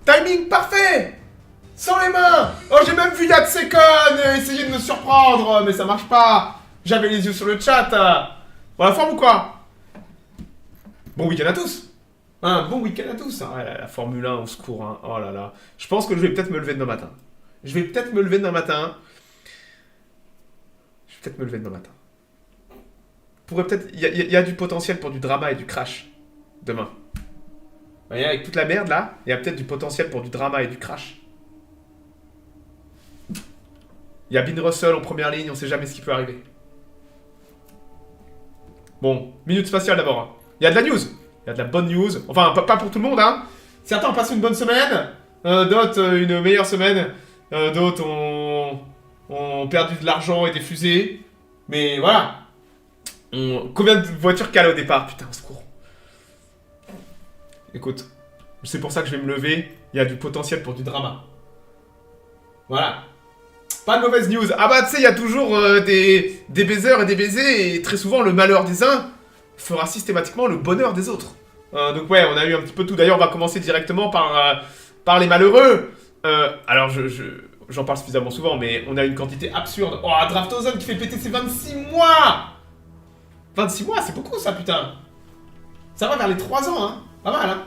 Timing parfait. Sans les mains. Oh, j'ai même vu Yatsekon essayer de me surprendre, mais ça marche pas. J'avais les yeux sur le chat. Bon, la forme ou quoi? Bon week-end à tous. Un bon week-end à tous. Ah, la Formule 1, au secours. Hein. Oh là là. Je pense que je vais peut-être me lever demain matin. Je vais peut-être me lever demain matin. Pourrait peut-être. Il y a du potentiel pour du drama et du crash demain. Vous voyez, avec toute la merde là, il y a peut-être du potentiel pour du drama et du crash. Il y a Bin Russell en première ligne, on sait jamais ce qui peut arriver. Bon, minute spatiale d'abord. Hein. Il y a de la news. Il y a de la bonne news. Enfin, pas pour tout le monde, hein. Certains ont passé une bonne semaine. D'autres, une meilleure semaine. D'autres ont perdu de l'argent et des fusées. Mais voilà. Combien de voitures calent au départ? Putain, au secours. Écoute, c'est pour ça que je vais me lever. Il y a du potentiel pour du drama. Voilà. Pas de mauvaise news. Ah bah tu sais, il y a toujours des baiseurs et des baisers. Et très souvent, le malheur des uns fera systématiquement le bonheur des autres. Donc ouais, on a eu un petit peu tout. D'ailleurs, on va commencer directement par les malheureux. Alors, j'en parle suffisamment souvent, mais on a une quantité absurde. Oh, Draftozone qui fait péter ses 26 mois. 26 mois, c'est beaucoup ça, putain. Ça va vers les 3 ans, hein. Pas mal, hein.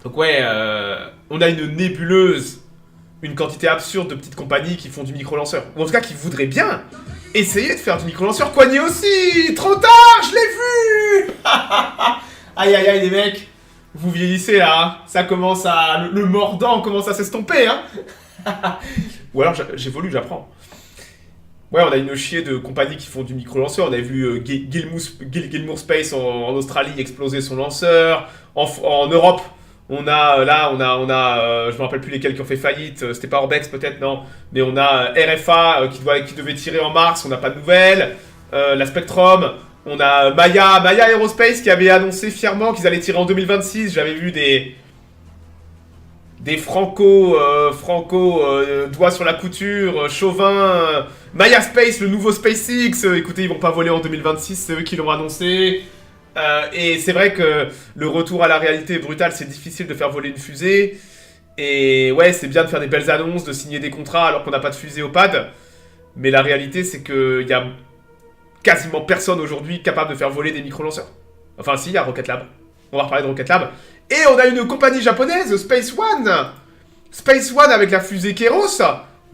Donc ouais, on a une nébuleuse, une quantité absurde de petites compagnies qui font du micro-lanceur. Ou en tout cas, qui voudraient bien essayer de faire du micro-lanceur. Coigné aussi. Trop tard, je l'ai vu. Aïe, aïe, aïe, les mecs. Vous vieillissez, là. Hein. Ça commence à... Le mordant commence à s'estomper, hein. Ou alors, j'évolue, j'apprends. Ouais, on a une chier de compagnies qui font du micro-lanceur. On a vu Gilmour Space en Australie exploser son lanceur. En Europe, on a, je me rappelle plus lesquels qui ont fait faillite. C'était pas Orbex peut-être, non. Mais on a RFA qui devait tirer en mars. On n'a pas de nouvelles. La Spectrum. On a Maya Aerospace qui avait annoncé fièrement qu'ils allaient tirer en 2026. J'avais vu des Franco, doigts sur la couture, Chauvin, Maya Space, le nouveau SpaceX. Écoutez, ils vont pas voler en 2026, c'est eux qui l'ont annoncé. Et c'est vrai que le retour à la réalité est brutal, c'est difficile de faire voler une fusée. Et ouais, c'est bien de faire des belles annonces, de signer des contrats alors qu'on n'a pas de fusée au pad. Mais la réalité, c'est qu'il y a quasiment personne aujourd'hui capable de faire voler des micro-lanceurs. Enfin, si, il y a Rocket Lab. On va reparler de Rocket Lab. Et on a une compagnie japonaise, Space One. Space One avec la fusée Keros,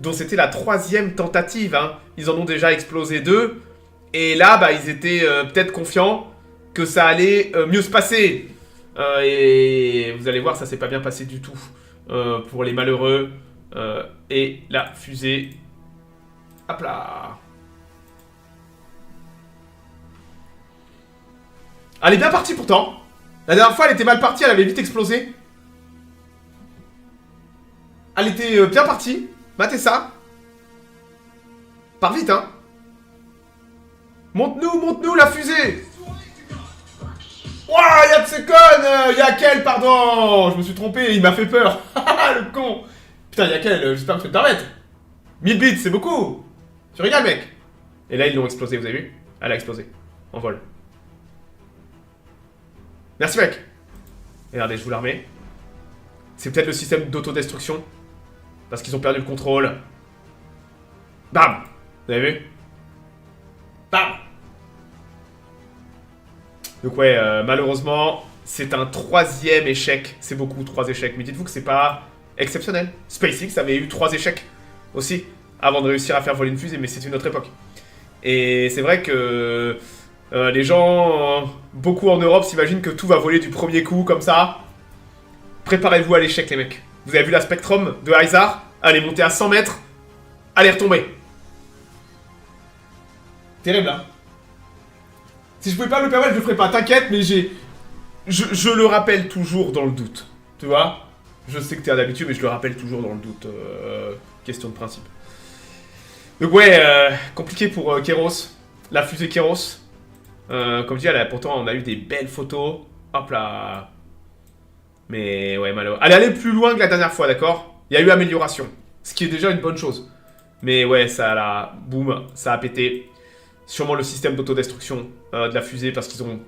dont c'était la 3e tentative. Hein. Ils en ont déjà explosé 2. Et là, bah, ils étaient peut-être confiants que ça allait mieux se passer. Et vous allez voir, ça s'est pas bien passé du tout pour les malheureux. Et la fusée... Hop là. Elle est bien partie pourtant. La dernière fois, elle était mal partie, elle avait vite explosé. Elle était bien partie. Matez ça. Part vite, hein. Monte-nous la fusée. Ouah, Yatsekon, Yakel, pardon. Je me suis trompé, il m'a fait peur. Le con. Putain, Yakel, j'espère que tu peux te permettre. 1000 bits, c'est beaucoup. Tu rigoles, mec. Et là, ils l'ont explosé, vous avez vu? Elle a explosé. En vol. Merci, mec. Et regardez, je vous la remets. C'est peut-être le système d'autodestruction. Parce qu'ils ont perdu le contrôle. Bam. Vous avez vu? Bam. Donc ouais, malheureusement, c'est un 3e échec. C'est beaucoup, 3 échecs. Mais dites-vous que c'est pas exceptionnel. SpaceX avait eu 3 échecs aussi, avant de réussir à faire voler une fusée, mais c'est une autre époque. Et c'est vrai que les gens, beaucoup en Europe, s'imaginent que tout va voler du premier coup, comme ça. Préparez-vous à l'échec, les mecs. Vous avez vu la Spectrum de Isar? Elle est montée à 100 mètres. Elle est retombée. Terrible, hein. Si je pouvais pas me le permettre, je le ferais pas. T'inquiète, mais je le rappelle toujours dans le doute. Tu vois? Je sais que t'es un habitué, mais je le rappelle toujours dans le doute. Question de principe. Donc ouais, compliqué pour Keros. La fusée Keros. Comme je dis, pourtant on a eu des belles photos. Hop là. Mais ouais, malheureux. Elle est allée plus loin que la dernière fois, d'accord? Il y a eu amélioration. Ce qui est déjà une bonne chose. Mais ouais, ça là, boum, ça a pété. Sûrement le système d'autodestruction de la fusée, parce qu'ils ont...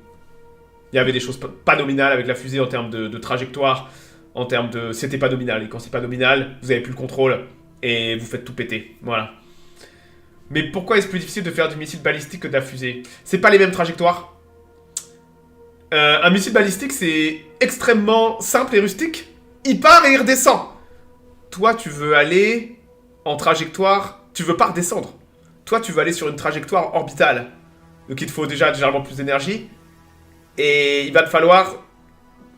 Il y avait des choses pas nominales avec la fusée en termes de trajectoire. en termes de... C'était pas nominal. Et quand c'est pas nominal, vous avez plus le contrôle et vous faites tout péter. Voilà. Mais pourquoi est-ce plus difficile de faire du missile balistique que de la fusée? C'est pas les mêmes trajectoires. Un missile balistique, c'est extrêmement simple et rustique. Il part et il redescend. Toi, tu veux aller en trajectoire... Tu veux pas redescendre. Toi, tu veux aller sur une trajectoire orbitale. Donc il te faut déjà généralement plus d'énergie. Et il va te falloir...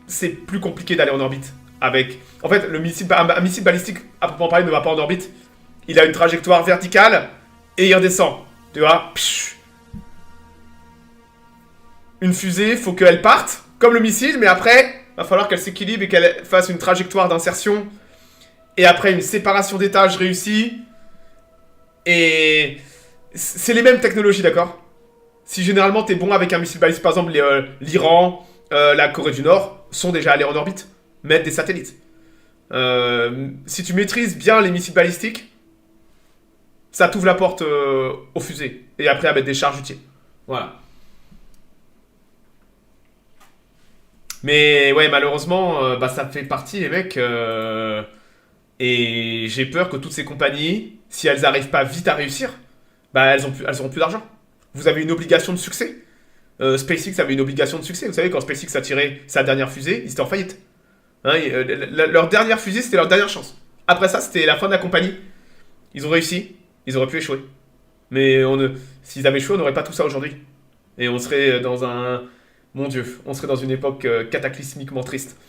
C'est plus compliqué d'aller en orbite. Avec... En fait, un missile balistique, à proprement parler, ne va pas en orbite. Il a une trajectoire verticale et il redescend. Tu vois? Une fusée, faut qu'elle parte, comme le missile, mais après, va falloir qu'elle s'équilibre et qu'elle fasse une trajectoire d'insertion. Et après, une séparation d'étages réussie. Et... C'est les mêmes technologies, d'accord? Si généralement t'es bon avec un missile balistique, par exemple, l'Iran, la Corée du Nord, sont déjà allés en orbite, mettre des satellites. Si tu maîtrises bien les missiles balistiques, ça t'ouvre la porte aux fusées. Et après à mettre des charges utiles. Voilà. Mais ouais, malheureusement, ça fait partie, les mecs. Et j'ai peur que toutes ces compagnies, si elles n'arrivent pas vite à réussir, elles auront plus d'argent. Vous avez une obligation de succès. SpaceX avait une obligation de succès. Vous savez, quand SpaceX a tiré sa dernière fusée, ils étaient en faillite. Hein, leur dernière fusée, c'était leur dernière chance. Après ça, c'était la fin de la compagnie. Ils ont réussi. Ils auraient pu échouer. Mais s'ils avaient échoué, on n'aurait pas tout ça aujourd'hui. Et on serait dans un... Mon Dieu, on serait dans une époque cataclysmiquement triste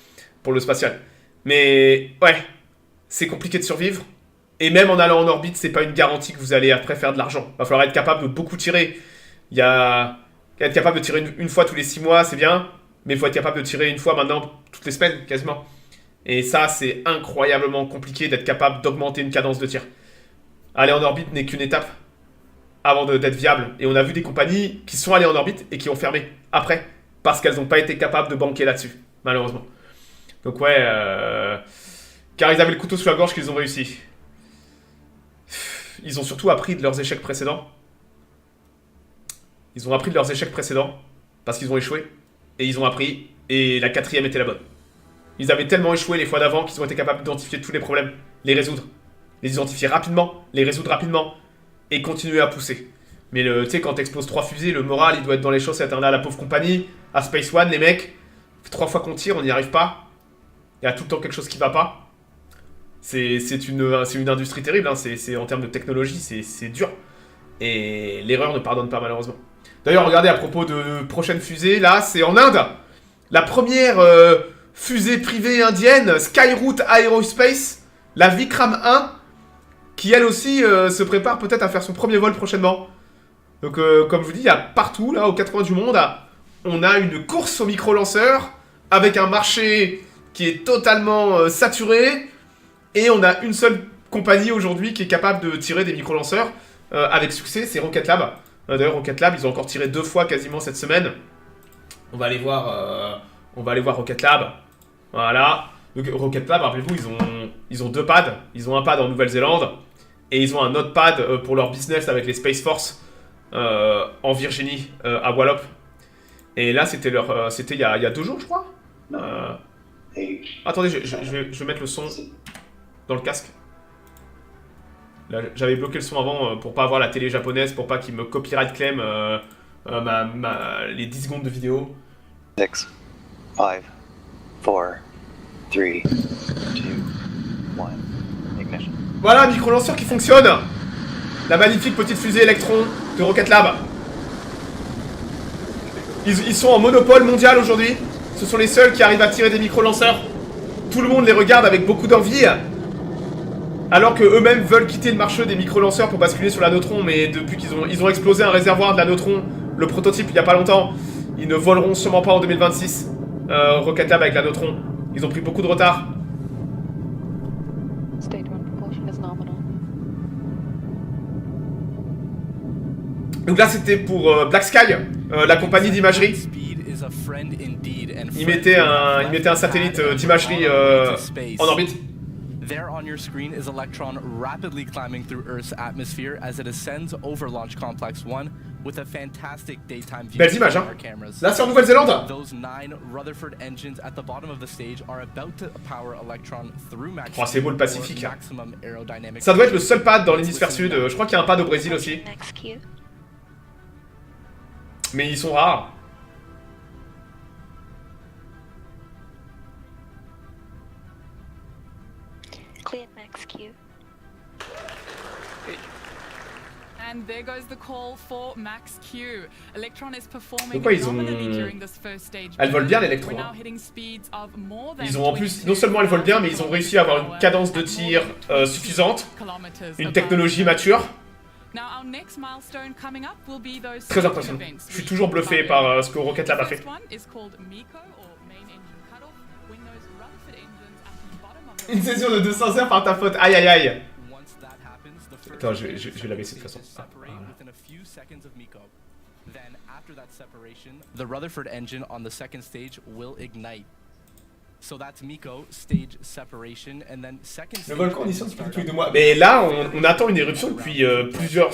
pour le spatial. Mais ouais, c'est compliqué de survivre. Et même en allant en orbite, c'est pas une garantie que vous allez après faire de l'argent. Va falloir être capable de beaucoup tirer. Être capable de tirer une fois tous les 6 mois, c'est bien. Mais il faut être capable de tirer une fois maintenant toutes les semaines, quasiment. Et ça, c'est incroyablement compliqué d'être capable d'augmenter une cadence de tir. Aller en orbite n'est qu'une étape avant d'être viable. Et on a vu des compagnies qui sont allées en orbite et qui ont fermé après. Parce qu'elles n'ont pas été capables de banquer là-dessus, malheureusement. Donc ouais, car ils avaient le couteau sous la gorge qu'ils ont réussi. Ils ont surtout appris de leurs échecs précédents. Ils ont appris de leurs échecs précédents, parce qu'ils ont échoué. Et ils ont appris, et la 4e était la bonne. Ils avaient tellement échoué les fois d'avant qu'ils ont été capables d'identifier tous les problèmes, les résoudre. Les identifier rapidement, les résoudre rapidement, et continuer à pousser. Mais tu sais, quand t'exploses 3 fusées, le moral, il doit être dans les chaussettes. Là, la pauvre compagnie, à Space One, les mecs, 3 fois qu'on tire, on n'y arrive pas. Il y a tout le temps quelque chose qui va pas. C'est une industrie terrible, hein. C'est en termes de technologie, c'est dur. Et l'erreur ne pardonne pas, malheureusement. D'ailleurs, regardez, à propos de prochaine fusée, là, c'est en Inde. La première fusée privée indienne, Skyroot Aerospace, la Vikram 1, qui elle aussi se prépare peut-être à faire son premier vol prochainement. Donc, comme je vous dis, il y a partout, là, aux 4 coins du monde, on a une course aux micro-lanceurs, avec un marché qui est totalement saturé, et on a une seule compagnie aujourd'hui qui est capable de tirer des micro-lanceurs avec succès, c'est Rocket Lab. D'ailleurs, Rocket Lab, ils ont encore tiré 2 fois quasiment cette semaine. On va aller voir Rocket Lab. Voilà. Donc, Rocket Lab, rappelez-vous, ils ont 2 pads. Ils ont un pad en Nouvelle-Zélande, et ils ont un autre pad pour leur business avec les Space Force en Virginie, à Wallop. Et là, c'était il y a 2 jours, je crois. Attendez, je vais mettre le son dans le casque. Là, j'avais bloqué le son avant pour pas avoir la télé japonaise, pour pas qu'ils me copyright claim les 10 secondes de vidéo. 6, 5, 4, 3, 2, 1, ignition. Voilà, micro-lanceur qui fonctionne. La magnifique petite fusée Electron de Rocket Lab. Ils sont en monopole mondial aujourd'hui. Ce sont les seuls qui arrivent à tirer des micro-lanceurs. Tout le monde les regarde avec beaucoup d'envie. Alors que eux-mêmes veulent quitter le marché des micro-lanceurs pour basculer sur la Neutron. Mais depuis qu'ils ont explosé un réservoir de la Neutron, le prototype il y a pas longtemps, ils ne voleront sûrement pas en 2026. Rocket Lab avec la Neutron. Ils ont pris beaucoup de retard. Donc là c'était pour Black Sky, la compagnie d'imagerie. Ils mettaient un satellite d'imagerie en orbite. There on your screen is Electron rapidly climbing through Earth's atmosphere as it ascends over Launch Complex 1, with a fantastic daytime view Belles images, hein. from our cameras. Là, c'est en Nouvelle-Zélande. Those 9 Rutherford engines at the bottom of the stage are about to power Electron through max Oh, c'est beau le Pacifique, for hein. maximum aerodynamic. Ça doit être le seul pad dans l'hémisphère sud. Je crois qu'il y a un pad au Brésil aussi. Max Q. Mais ils sont rares. Cleared Max Q. And there goes the call for Max Q. Electron is performing Pourquoi ils ont- phenomenally during this first stage. Elles volent bien, l'Electron, We're hein. now hitting speeds of more than Ils ont en plus, 22 non seulement elles volent bien, mais ils ont réussi à avoir une cadence de tir suffisante, une technologie mature. Now, our next milestone coming up will be those Très safety impressionnant. events Je suis which toujours bluffé cover- par ce que Rocket Lab a The fait. first one is called MECO, or Main Engine Cutoff, when those Rutherford engines at the bottom of the Une session de 200 heures par ta faute. Aïe aïe aïe. Once that happens, the first Attends, je stage vais la baisser de toute façon. separate Voilà. within a few seconds of MECO. Then after that separation, the Rutherford engine on the second stage will ignite. So that's MECO, stage separation, and then second Le stage volcan en engine Islande depuis start tous les 2 up. mois. Mais là, on attend une éruption depuis plusieurs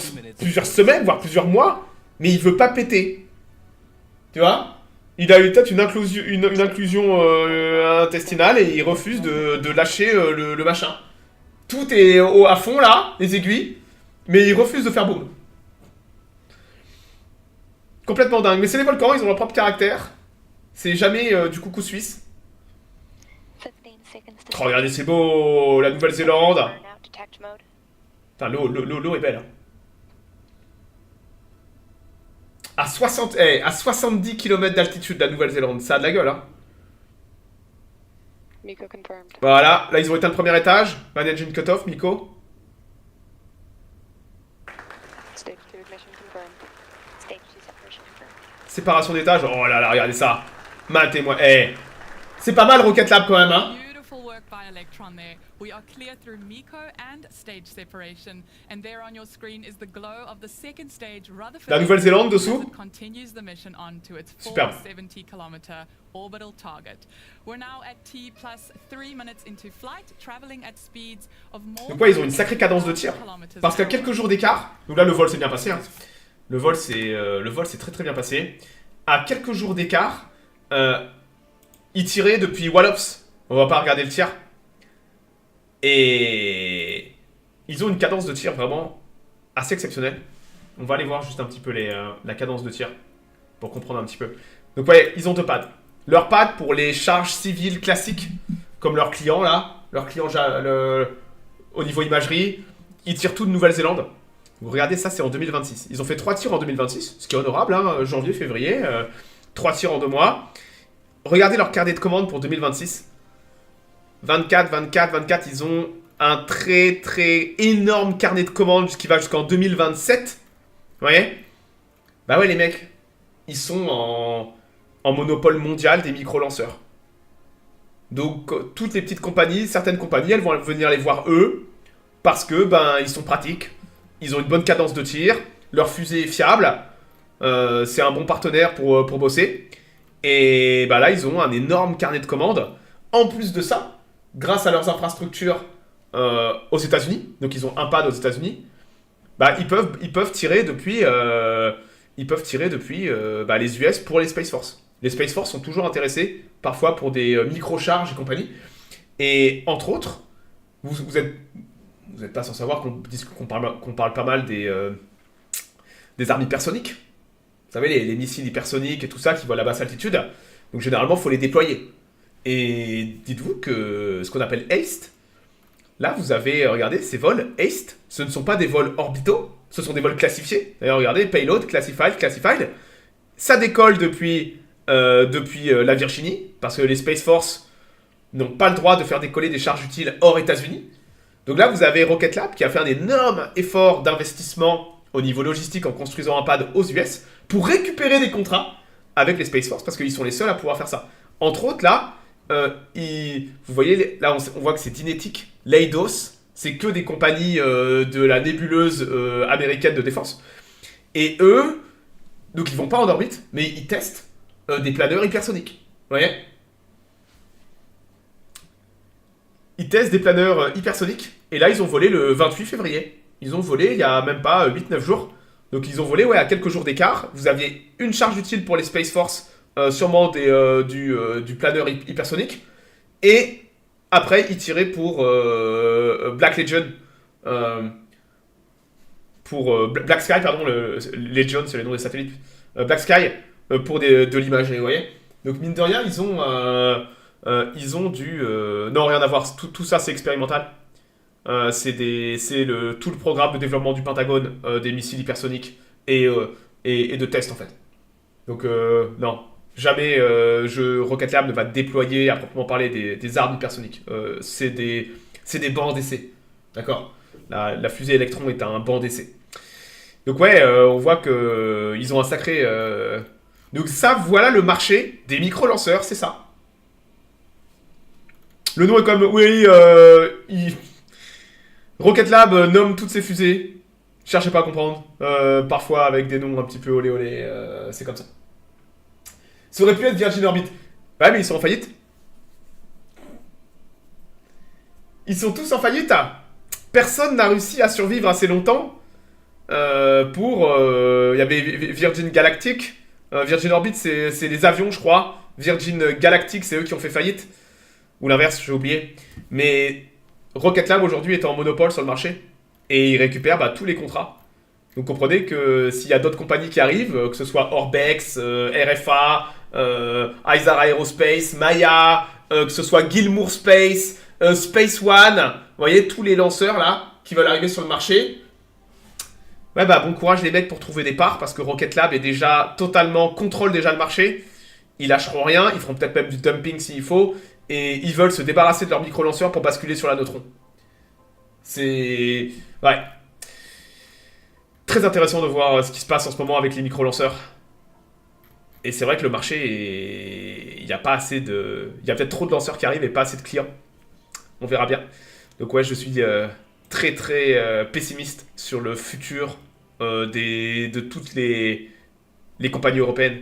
semaines, voire plusieurs mois. Mais il veut pas péter. Tu vois? Il a eu peut-être une inclusion intestinale et il refuse de lâcher le machin. Tout est à fond là, les aiguilles. Mais il refuse de faire boum. Complètement dingue. Mais c'est les volcans, ils ont leur propre caractère. C'est jamais du coucou suisse. 15 seconds to Oh, regardez, c'est beau, la Nouvelle-Zélande. Burnout detect mode. Putain, l'eau est belle. Hein. À 70 km d'altitude, la Nouvelle-Zélande, ça a de la gueule. Hein. MECO confirmed. Voilà, là ils ont éteint le premier étage. Man engine cut-off, Miko. Stage 2 ignition confirmed. Stage 2 separation confirmed. Séparation d'étage. Oh là là, regardez ça. Matez-moi. C'est pas mal Rocket Lab quand même, hein. Beautiful work by Electron there. We are clear through MECO and stage separation. And there on your screen is the glow of the second stage Rutherford. La Nouvelle-Zélande as dessous. it continues the mission on to its Superbe. 470-kilometer orbital target. We're now at T plus 3 minutes into flight, traveling at speeds of more. Donc ouais, ils ont une sacrée cadence de tir. Parce qu'à quelques jours d'écart, donc là le vol s'est bien passé. Hein. Le vol s'est très très bien passé. À quelques jours d'écart, ils tiraient depuis Wallops. On va pas regarder le tir. Et ils ont une cadence de tir vraiment assez exceptionnelle. On va aller voir juste un petit peu la cadence de tir pour comprendre un petit peu. Donc ouais, ils ont 2 pads. Leur pad pour les charges civiles classiques, comme leurs clients là, leurs clients au niveau imagerie, ils tirent tout de Nouvelle-Zélande. Vous regardez ça, c'est en 2026. Ils ont fait 3 tirs en 2026, ce qui est honorable, hein, janvier, février, 3 tirs en 2 mois. Regardez leur carnet de commande pour 2026. 24, ils ont un très très énorme carnet de commandes qui va jusqu'en 2027. Vous voyez? Bah ouais les mecs, ils sont en monopole mondial des micro-lanceurs. Donc toutes les petites compagnies, certaines compagnies, elles vont venir les voir eux, parce que ben ils sont pratiques, ils ont une bonne cadence de tir, leur fusée est fiable, c'est un bon partenaire pour bosser. Et bah là ils ont un énorme carnet de commandes. En plus de ça, grâce à leurs infrastructures aux États-Unis, donc ils ont un pad aux États-Unis, bah ils peuvent tirer depuis les US pour les Space Force. Les Space Force sont toujours intéressés, parfois pour des micro-charges et compagnie. Et entre autres, vous êtes pas sans savoir qu'on parle pas mal des armes hypersoniques. Vous savez, les missiles hypersoniques et tout ça qui volent à basse altitude. Donc généralement, il faut les déployer. Et dites-vous que ce qu'on appelle HASTE, là vous avez, regardez, ces vols HASTE, ce ne sont pas des vols orbitaux, ce sont des vols classifiés. D'ailleurs, regardez, payload, classified. Ça décolle depuis la Virginie, parce que les Space Force n'ont pas le droit de faire décoller des charges utiles hors États-Unis. Donc là, vous avez Rocket Lab qui a fait un énorme effort d'investissement au niveau logistique en construisant un pad aux US pour récupérer des contrats avec les Space Force, parce qu'ils sont les seuls à pouvoir faire ça. Entre autres, là, vous voyez, là on voit que c'est Dynetics, Leidos, c'est que des compagnies de la nébuleuse américaine de défense. Et eux, donc ils vont pas en orbite, mais ils testent des planeurs hypersoniques. Vous voyez? Ils testent des planeurs hypersoniques, et là ils ont volé le 28 février. Ils ont volé il y a même pas 8-9 jours Donc ils ont volé à quelques jours d'écart. Vous aviez une charge utile pour les Space Force, sûrement du planeur hypersonique. Et après, ils tiraient pour Black Legion. Black Sky, pardon, Legion, c'est le nom des satellites. Black Sky, pour de l'imagerie, vous voyez. Donc mine de rien, ils ont non, rien à voir. Tout ça, c'est expérimental. C'est tout le programme de développement du Pentagone des missiles hypersoniques et de tests en fait. Donc non, jamais Rocket Lab ne va déployer à proprement parler des armes hypersoniques. C'est des bancs d'essai, d'accord. La fusée Electron est un banc d'essai. Donc ouais, on voit que ils ont un sacré. Donc ça, voilà le marché des micro-lanceurs, c'est ça. Le nom est comme oui, Rocket Lab nomme toutes ses fusées. Cherchez pas à comprendre. Parfois avec des noms un petit peu olé olé. C'est comme ça. Ça aurait pu être Virgin Orbit. Ouais, mais ils sont en faillite. Ils sont tous en faillite. Hein. Personne n'a réussi à survivre assez longtemps. Il y avait Virgin Galactic. Virgin Orbit, c'est les avions, je crois. Virgin Galactic, c'est eux qui ont fait faillite. Ou l'inverse, j'ai oublié. Mais Rocket Lab aujourd'hui est en monopole sur le marché et il récupère tous les contrats. Donc comprenez que s'il y a d'autres compagnies qui arrivent, que ce soit Orbex, RFA, Isar Aerospace, Maya, que ce soit Gilmour Space, Space One, vous voyez tous les lanceurs là qui veulent arriver sur le marché. Ouais bon courage les mecs pour trouver des parts parce que Rocket Lab est déjà contrôle déjà le marché. Ils lâcheront rien, ils feront peut-être même du dumping s'il faut. Et ils veulent se débarrasser de leur micro-lanceur pour basculer sur la neutron. C'est... Ouais. Très intéressant de voir ce qui se passe en ce moment avec les micro-lanceurs. Et c'est vrai que le marché, il n'y a pas assez de... Il y a peut-être trop de lanceurs qui arrivent et pas assez de clients. On verra bien. Donc ouais, je suis très très pessimiste sur le futur de toutes les compagnies européennes,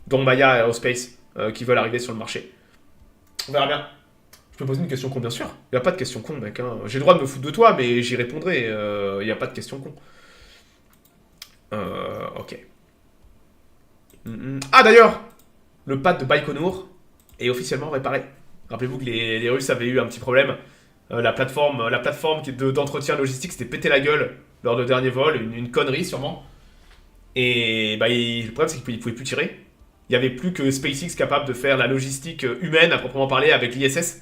dont Maya Aerospace, qui veulent arriver sur le marché. On verra bien. Je peux poser une question con, bien sûr. Il n'y a pas de question con, mec. Hein. J'ai le droit de me foutre de toi, mais j'y répondrai. Il n'y a pas de question con. Ok. Ah, d'ailleurs, le pad de Baïkonour est officiellement réparé. Rappelez-vous que les Russes avaient eu un petit problème. La plateforme d'entretien logistique s'était pété la gueule lors de dernier vol. Une connerie, sûrement. Et le problème, c'est qu'ils ne pouvaient plus tirer. Il n'y avait plus que SpaceX capable de faire la logistique humaine, à proprement parler, avec l'ISS.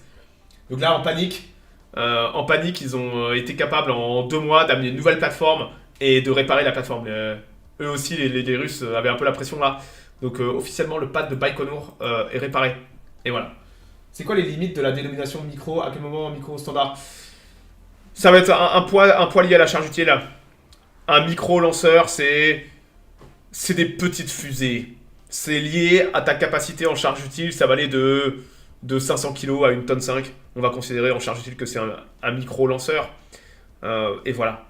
Donc là, en panique, ils ont été capables en 2 mois d'amener une nouvelle plateforme et de réparer la plateforme. Eux aussi, les Russes avaient un peu la pression là. Donc officiellement, le pad de Baïkonour est réparé. Et voilà. C'est quoi les limites de la dénomination de micro? À quel moment micro standard? Ça va être un poids lié à la charge utile. Un micro-lanceur, c'est des petites fusées. C'est lié à ta capacité en charge utile. Ça va aller de 500 kg à 1 tonne 5. On va considérer en charge utile que c'est un micro-lanceur. Et voilà.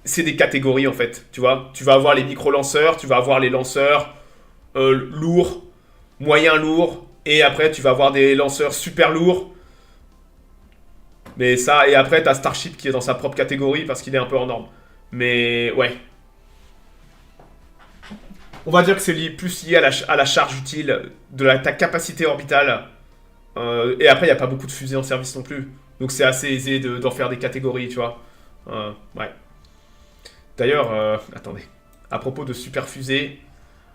C'est des catégories en fait. Tu vois, tu vas avoir les micro-lanceurs, tu vas avoir les lanceurs lourds, moyen lourds. Et après, tu vas avoir des lanceurs super lourds. Mais ça, et après, t'as Starship qui est dans sa propre catégorie parce qu'il est un peu en norme. Mais ouais. On va dire que c'est plus lié à la charge utile de ta capacité orbitale. Et après, il n'y a pas beaucoup de fusées en service non plus. Donc c'est assez aisé d'en faire des catégories, tu vois. Ouais. D'ailleurs, attendez. À propos de super fusées,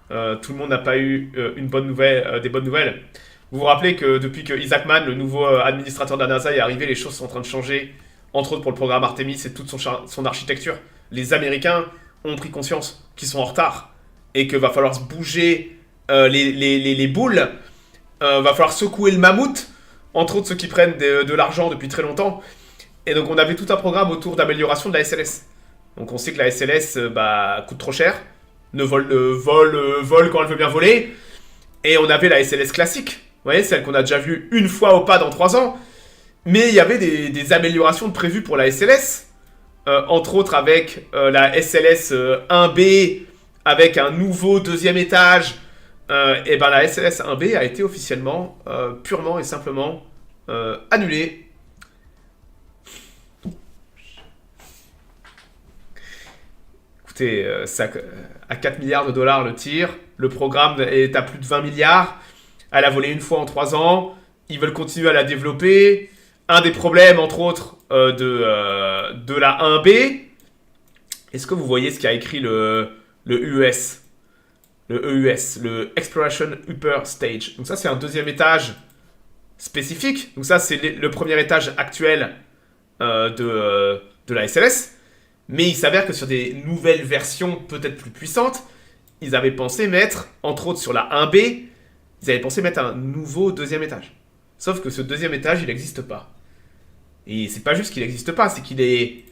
tout le monde n'a pas eu des bonnes nouvelles. Vous vous rappelez que depuis que Isaac Mann, le nouveau administrateur de la NASA, est arrivé, les choses sont en train de changer. Entre autres pour le programme Artemis et toute son architecture. Les Américains ont pris conscience qu'ils sont en retard. Et qu'il va falloir se bouger les boules. Va falloir secouer le mammouth. Entre autres ceux qui prennent de l'argent depuis très longtemps. Et donc on avait tout un programme autour d'amélioration de la SLS. Donc on sait que la SLS coûte trop cher. Vole quand elle veut bien voler. Et on avait la SLS classique. Vous voyez, celle qu'on a déjà vue une fois au pad en 3 ans. Mais il y avait des améliorations prévues pour la SLS. Entre autres avec la SLS 1B... avec un nouveau 2e étage, et la SLS 1B a été officiellement, purement et simplement, annulée. Écoutez, Écoutez, à 4 milliards de dollars le tir, le programme est à plus de 20 milliards, elle a volé une fois en 3 ans, ils veulent continuer à la développer. Un des problèmes, entre autres, de la 1B, est-ce que vous voyez ce qu'a écrit le EUS? Le EUS, le Exploration Upper Stage. Donc ça, c'est un deuxième étage spécifique. Donc ça, c'est le premier étage actuel de la SLS. Mais il s'avère que sur des nouvelles versions peut-être plus puissantes, ils avaient pensé mettre, entre autres sur la 1B, ils avaient pensé mettre un nouveau deuxième étage. Sauf que ce deuxième étage, il n'existe pas. Et c'est pas juste qu'il n'existe pas, c'est qu'il est...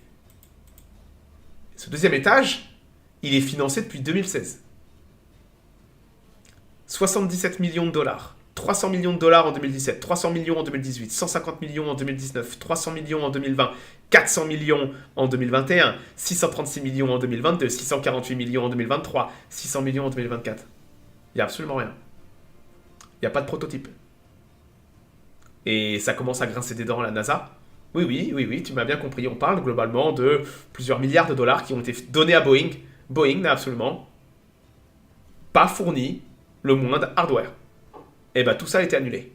Ce deuxième étage, il est financé depuis 2016. 77 millions de dollars. 300 millions de dollars en 2017, 300 millions en 2018, 150 millions en 2019, 300 millions en 2020, 400 millions en 2021, 636 millions en 2022, 648 millions en 2023, 600 millions en 2024. Il n'y a absolument rien. Il n'y a pas de prototype. Et ça commence à grincer des dents à la NASA. Oui, tu m'as bien compris. On parle globalement de plusieurs milliards de dollars qui ont été donnés à Boeing. Boeing n'a absolument pas fourni le moindre hardware. Et bah tout ça a été annulé.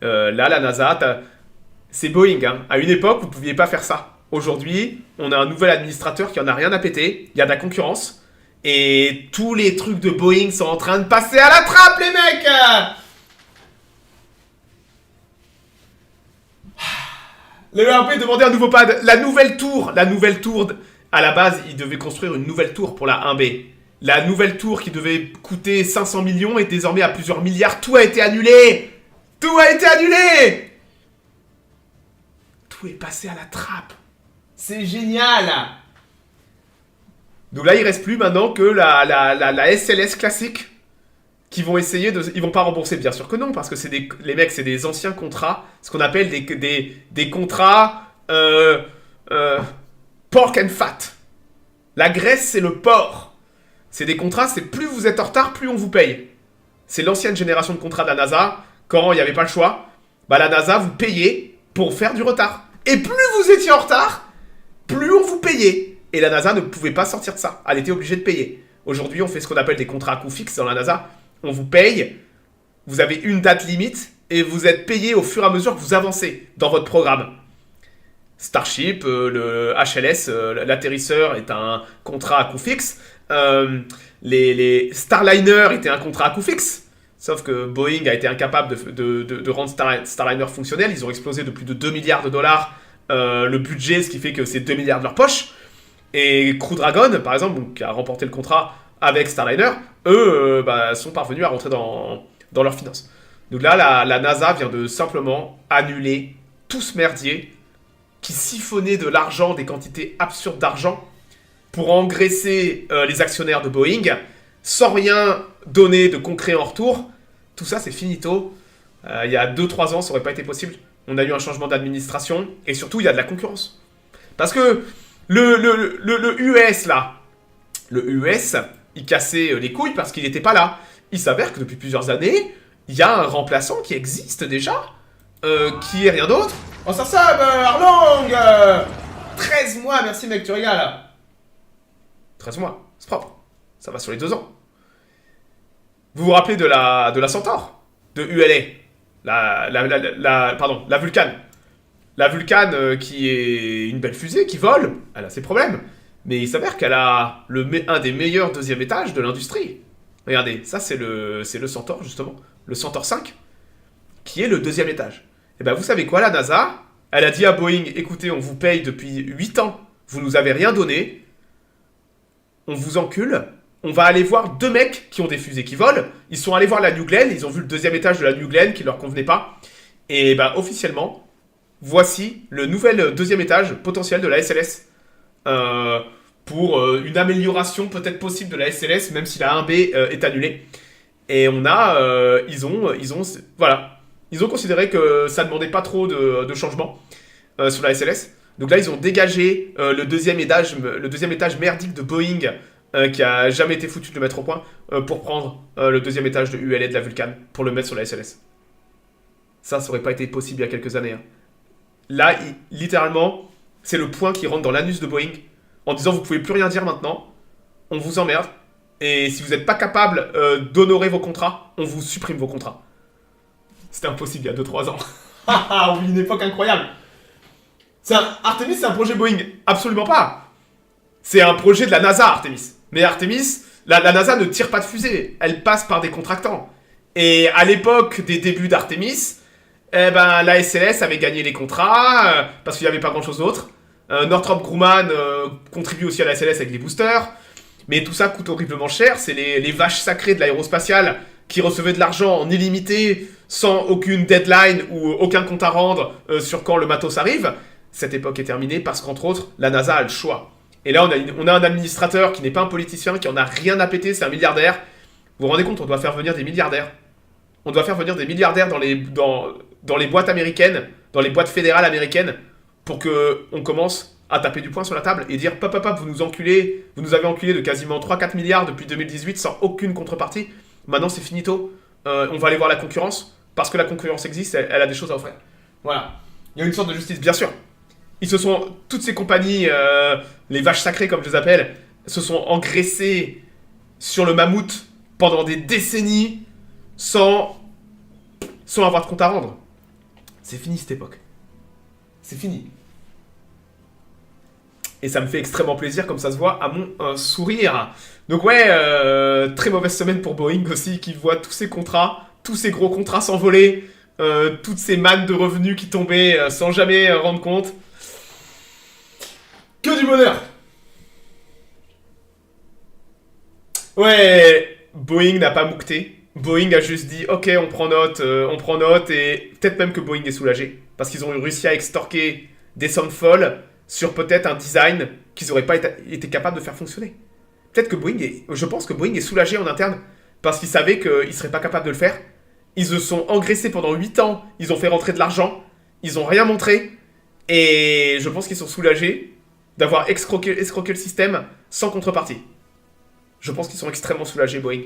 Là, la NASA, c'est Boeing. Hein. À une époque, vous ne pouviez pas faire ça. Aujourd'hui, on a un nouvel administrateur qui en a rien à péter. Il y a de la concurrence. Et tous les trucs de Boeing sont en train de passer à la trappe, les mecs. Le ERP demandait un nouveau pad. La nouvelle tour, à la base, ils devaient construire une nouvelle tour pour la 1B. La nouvelle tour qui devait coûter 500 millions est désormais à plusieurs milliards. Tout a été annulé. Tout a été annulé. Tout est passé à la trappe. C'est génial. Donc là, il reste plus maintenant que la SLS classique qui vont essayer de... Ils vont pas rembourser, bien sûr que non, parce que c'est les mecs, c'est des anciens contrats, ce qu'on appelle des contrats pork and fat. La graisse, c'est le porc. C'est des contrats, c'est plus vous êtes en retard, plus on vous paye. C'est l'ancienne génération de contrats de la NASA, quand il n'y avait pas le choix. Bah la NASA vous payait pour faire du retard. Et plus vous étiez en retard, plus on vous payait. Et la NASA ne pouvait pas sortir de ça. Elle était obligée de payer. Aujourd'hui, on fait ce qu'on appelle des contrats à coût fixe dans la NASA. On vous paye, vous avez une date limite, et vous êtes payé au fur et à mesure que vous avancez dans votre programme. Starship, le HLS, l'atterrisseur est un contrat à coût fixe. Les Starliner étaient un contrat à coût fixe. Sauf que Boeing a été incapable de rendre Starliner fonctionnel. Ils ont explosé de plus de 2 milliards de dollars le budget, ce qui fait que c'est 2 milliards de leur poche. Et Crew Dragon, par exemple, donc, qui a remporté le contrat avec Starliner, eux sont parvenus à rentrer dans leurs finances. Donc là, la NASA vient de simplement annuler tout ce merdier qui siphonnait de l'argent, des quantités absurdes d'argent, pour engraisser les actionnaires de Boeing, sans rien donner de concret en retour. Tout ça, c'est finito. Il y a 2-3 ans, ça aurait pas été possible. On a eu un changement d'administration, et surtout, il y a de la concurrence. Parce que le US, là, le US, il cassait les couilles parce qu'il n'était pas là. Il s'avère que depuis plusieurs années, il y a un remplaçant qui existe déjà, qui est rien d'autre. Oh, ça Arlong 13 mois, merci mec, tu régales. 13 mois, c'est propre. Ça va sur les 2 ans. Vous vous rappelez de la Centaur, de ULA, la Vulcan. La Vulcan qui est une belle fusée, qui vole, elle a ses problèmes. Mais il s'avère qu'elle a un des meilleurs deuxième étages de l'industrie. Regardez, ça c'est le Centaur justement, le Centaur 5, qui est le deuxième étage. Et ben vous savez quoi, la NASA, elle a dit à Boeing, écoutez, on vous paye depuis 8 ans, vous nous avez rien donné, on vous encule, on va aller voir 2 mecs qui ont des fusées qui volent, ils sont allés voir la New Glenn, ils ont vu le deuxième étage de la New Glenn qui leur convenait pas, et ben officiellement, voici le nouvel deuxième étage potentiel de la SLS, pour une amélioration peut-être possible de la SLS, même si la 1B est annulée. Et on a, ils ont considéré que ça demandait pas trop de changements sur la SLS. Donc là, ils ont dégagé le deuxième étage merdique de Boeing, qui a jamais été foutu de le mettre au point, pour prendre le deuxième étage de ULA de la Vulcan, pour le mettre sur la SLS. Ça aurait pas été possible il y a quelques années. Hein. Là, littéralement, c'est le point qui rentre dans l'anus de Boeing, en disant vous pouvez plus rien dire maintenant, on vous emmerde. Et si vous n'êtes pas capable d'honorer vos contrats, on vous supprime vos contrats. C'était impossible il y a 2-3 ans. Ah oui, une époque incroyable. Artemis, c'est un projet Boeing. Absolument pas. C'est un projet de la NASA, Artemis. Mais Artemis, la NASA ne tire pas de fusée. Elle passe par des contractants. Et à l'époque des débuts d'Artemis, eh ben, la SLS avait gagné les contrats parce qu'il n'y avait pas grand-chose d'autre. Northrop Grumman contribue aussi à la SLS avec les boosters. Mais tout ça coûte horriblement cher. C'est les vaches sacrées de l'aérospatiale qui recevaient de l'argent en illimité, sans aucune deadline ou aucun compte à rendre sur quand le matos arrive. Cette époque est terminée parce qu'entre autres, la NASA a le choix. Et là, on a un administrateur qui n'est pas un politicien, qui en a rien à péter, c'est un milliardaire. Vous vous rendez compte, on doit faire venir des milliardaires. On doit faire venir des milliardaires dans les boîtes américaines, dans les boîtes fédérales américaines, pour qu'on commence à taper du poing sur la table et dire « Pop, vous nous enculez, vous nous avez enculé de quasiment 3-4 milliards depuis 2018 sans aucune contrepartie. Maintenant, c'est finito. On va aller voir la concurrence, parce que la concurrence existe, elle a des choses à offrir. » Voilà. Il y a une sorte de justice, bien sûr. Toutes ces compagnies, les vaches sacrées comme je les appelle, se sont engraissées sur le mammouth pendant des décennies sans avoir de compte à rendre. C'est fini cette époque. C'est fini. Et ça me fait extrêmement plaisir, comme ça se voit, à mon sourire. Donc ouais, très mauvaise semaine pour Boeing aussi, qui voit tous ces contrats, tous ces gros contrats s'envoler, toutes ces mannes de revenus qui tombaient sans jamais rendre compte. Que du bonheur. Ouais, Boeing n'a pas mouqueté. Boeing a juste dit, ok, on prend note, et peut-être même que Boeing est soulagé. Parce qu'ils ont réussi à extorquer des sommes folles sur peut-être un design qu'ils n'auraient pas été capables de faire fonctionner. Peut-être que je pense que Boeing est soulagé en interne, parce qu'ils savaient qu'ils ne seraient pas capables de le faire. Ils se sont engraissés pendant 8 ans, ils ont fait rentrer de l'argent, ils n'ont rien montré, et je pense qu'ils sont soulagés d'avoir escroqué le système sans contrepartie. Je pense qu'ils sont extrêmement soulagés, Boeing.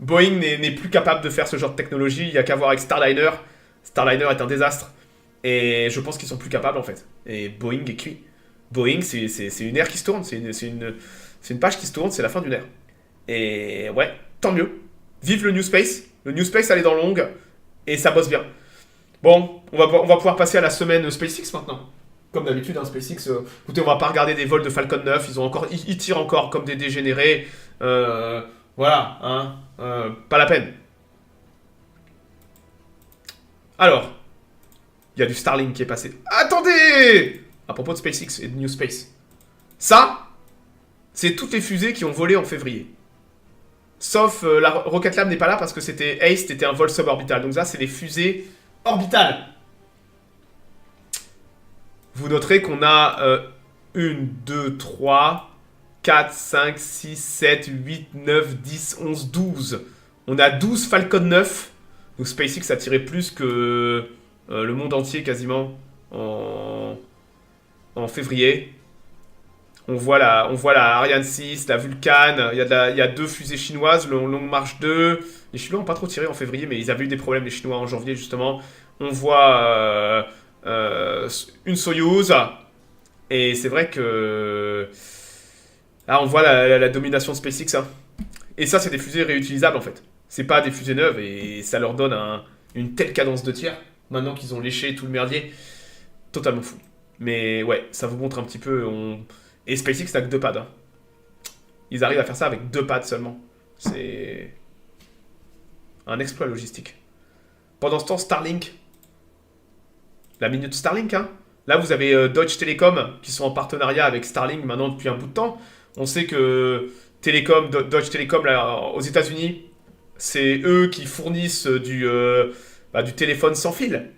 Boeing n'est plus capable de faire ce genre de technologie, il n'y a qu'à voir avec Starliner. Starliner est un désastre. Et je pense qu'ils sont plus capables, en fait. Et Boeing est cuit. Boeing, c'est une ère qui se tourne, c'est une page qui se tourne, c'est la fin d'une ère. Et ouais, tant mieux. Vive le New Space. Le New Space, elle est dans l'ongle, et ça bosse bien. Bon, on va pouvoir passer à la semaine SpaceX maintenant. Comme d'habitude, hein, SpaceX, écoutez, on va pas regarder des vols de Falcon 9, ils tirent encore comme des dégénérés. Voilà, hein, pas la peine. Alors, il y a du Starlink qui est passé. Attendez! À propos de SpaceX et de New Space. Ça, c'est toutes les fusées qui ont volé en février. Sauf la Rocket Lab n'est pas là parce que c'était HASTE, c'était un vol suborbital. Donc ça, c'est les fusées orbitales. Vous noterez qu'on a 1, 2, 3, 4, 5, 6, 7, 8, 9, 10, 11, 12. On a 12 Falcon 9. Donc SpaceX a tiré plus que le monde entier quasiment en février. On voit la Ariane 6, la Vulcan. Il y a 2 fusées chinoises, le Long March 2. Les Chinois n'ont pas trop tiré en février, mais ils avaient eu des problèmes, les Chinois, en janvier justement. On voit une Soyuz. Et c'est vrai que là, on voit la domination de SpaceX. Hein. Et ça, c'est des fusées réutilisables en fait. C'est pas des fusées neuves et ça leur donne une telle cadence de tir. Maintenant qu'ils ont léché tout le merdier. Totalement fou. Mais ouais, ça vous montre un petit peu. Et SpaceX n'a que 2 pads. Hein. Ils arrivent à faire ça avec 2 pads seulement. C'est un exploit logistique. Pendant ce temps, Starlink. La minute Starlink, hein. Là, vous avez Deutsche Telekom qui sont en partenariat avec Starlink maintenant depuis un bout de temps. On sait que Deutsche Telekom là, aux États-Unis, c'est eux qui fournissent du téléphone sans fil.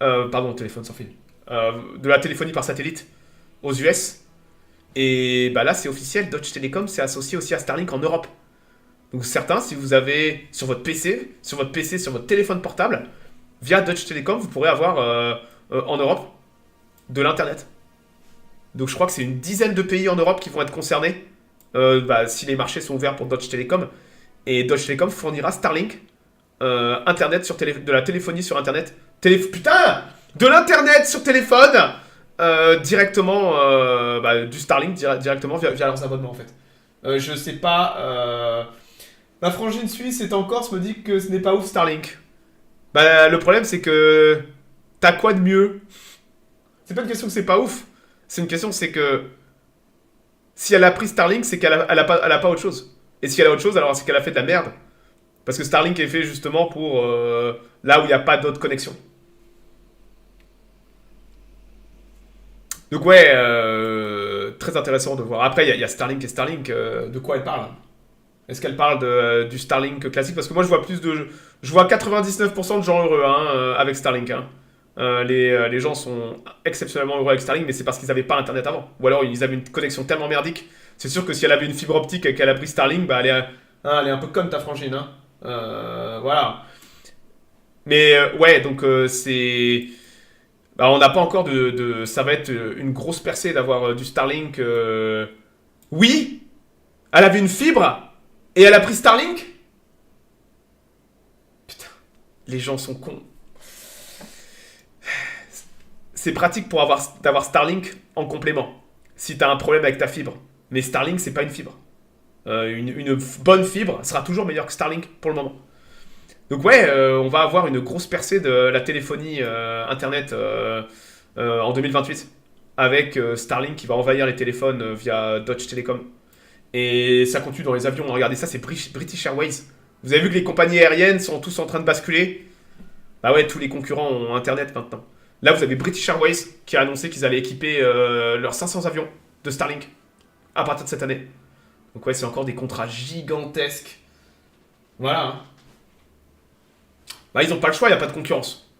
Téléphone sans fil. De la téléphonie par satellite aux US. Et bah là, c'est officiel, Deutsche Telekom s'est associé aussi à Starlink en Europe. Donc certains, si vous avez sur votre PC, sur votre téléphone portable, via Deutsche Telekom, vous pourrez avoir en Europe de l'internet. Donc je crois que c'est une dizaine de pays en Europe qui vont être concernés si les marchés sont ouverts pour Deutsche Telekom. Et Deutsche Telekom fournira Starlink, internet de la téléphonie sur internet. De l'internet sur téléphone directement, du Starlink directement via leurs abonnements en fait. Je sais pas. Ma frangine suisse est en Corse me dit que ce n'est pas ouf Starlink. Bah le problème c'est que t'as quoi de mieux? C'est pas une question que c'est pas ouf. C'est une question c'est que si elle a pris Starlink c'est qu'elle a pas autre chose. Et si elle a autre chose alors c'est qu'elle a fait de la merde. Parce que Starlink est fait justement pour là où il n'y a pas d'autres connexions. Donc ouais, très intéressant de voir. Après, il y a Starlink et Starlink. De quoi elle parle? Est-ce qu'elle parle du Starlink classique? Parce que moi, je vois plus de... Je vois 99% de gens heureux avec Starlink. Hein. Les gens sont exceptionnellement heureux avec Starlink, mais c'est parce qu'ils n'avaient pas Internet avant. Ou alors, ils avaient une connexion tellement merdique. C'est sûr que si elle avait une fibre optique et qu'elle a pris Starlink, bah, elle est un peu comme ta frangine. Hein. Voilà. Mais ouais, donc c'est... Bah, on n'a pas encore ça va être une grosse percée d'avoir du Starlink. Oui, elle avait une fibre et elle a pris Starlink. Putain, les gens sont cons. C'est pratique pour d'avoir Starlink en complément. Si t'as un problème avec ta fibre. Mais Starlink, c'est pas une fibre. Une bonne fibre sera toujours meilleure que Starlink pour le moment. Donc ouais, on va avoir une grosse percée de la téléphonie internet en 2028 avec Starlink qui va envahir les téléphones via Deutsche Telekom. Et ça continue dans les avions. Regardez ça, c'est British Airways. Vous avez vu que les compagnies aériennes sont tous en train de basculer? Bah ouais, tous les concurrents ont internet maintenant. Là, vous avez British Airways qui a annoncé qu'ils allaient équiper leurs 500 avions de Starlink à partir de cette année. Donc ouais, c'est encore des contrats gigantesques. Voilà. Hein. Bah, ils n'ont pas le choix, il n'y a pas de concurrence.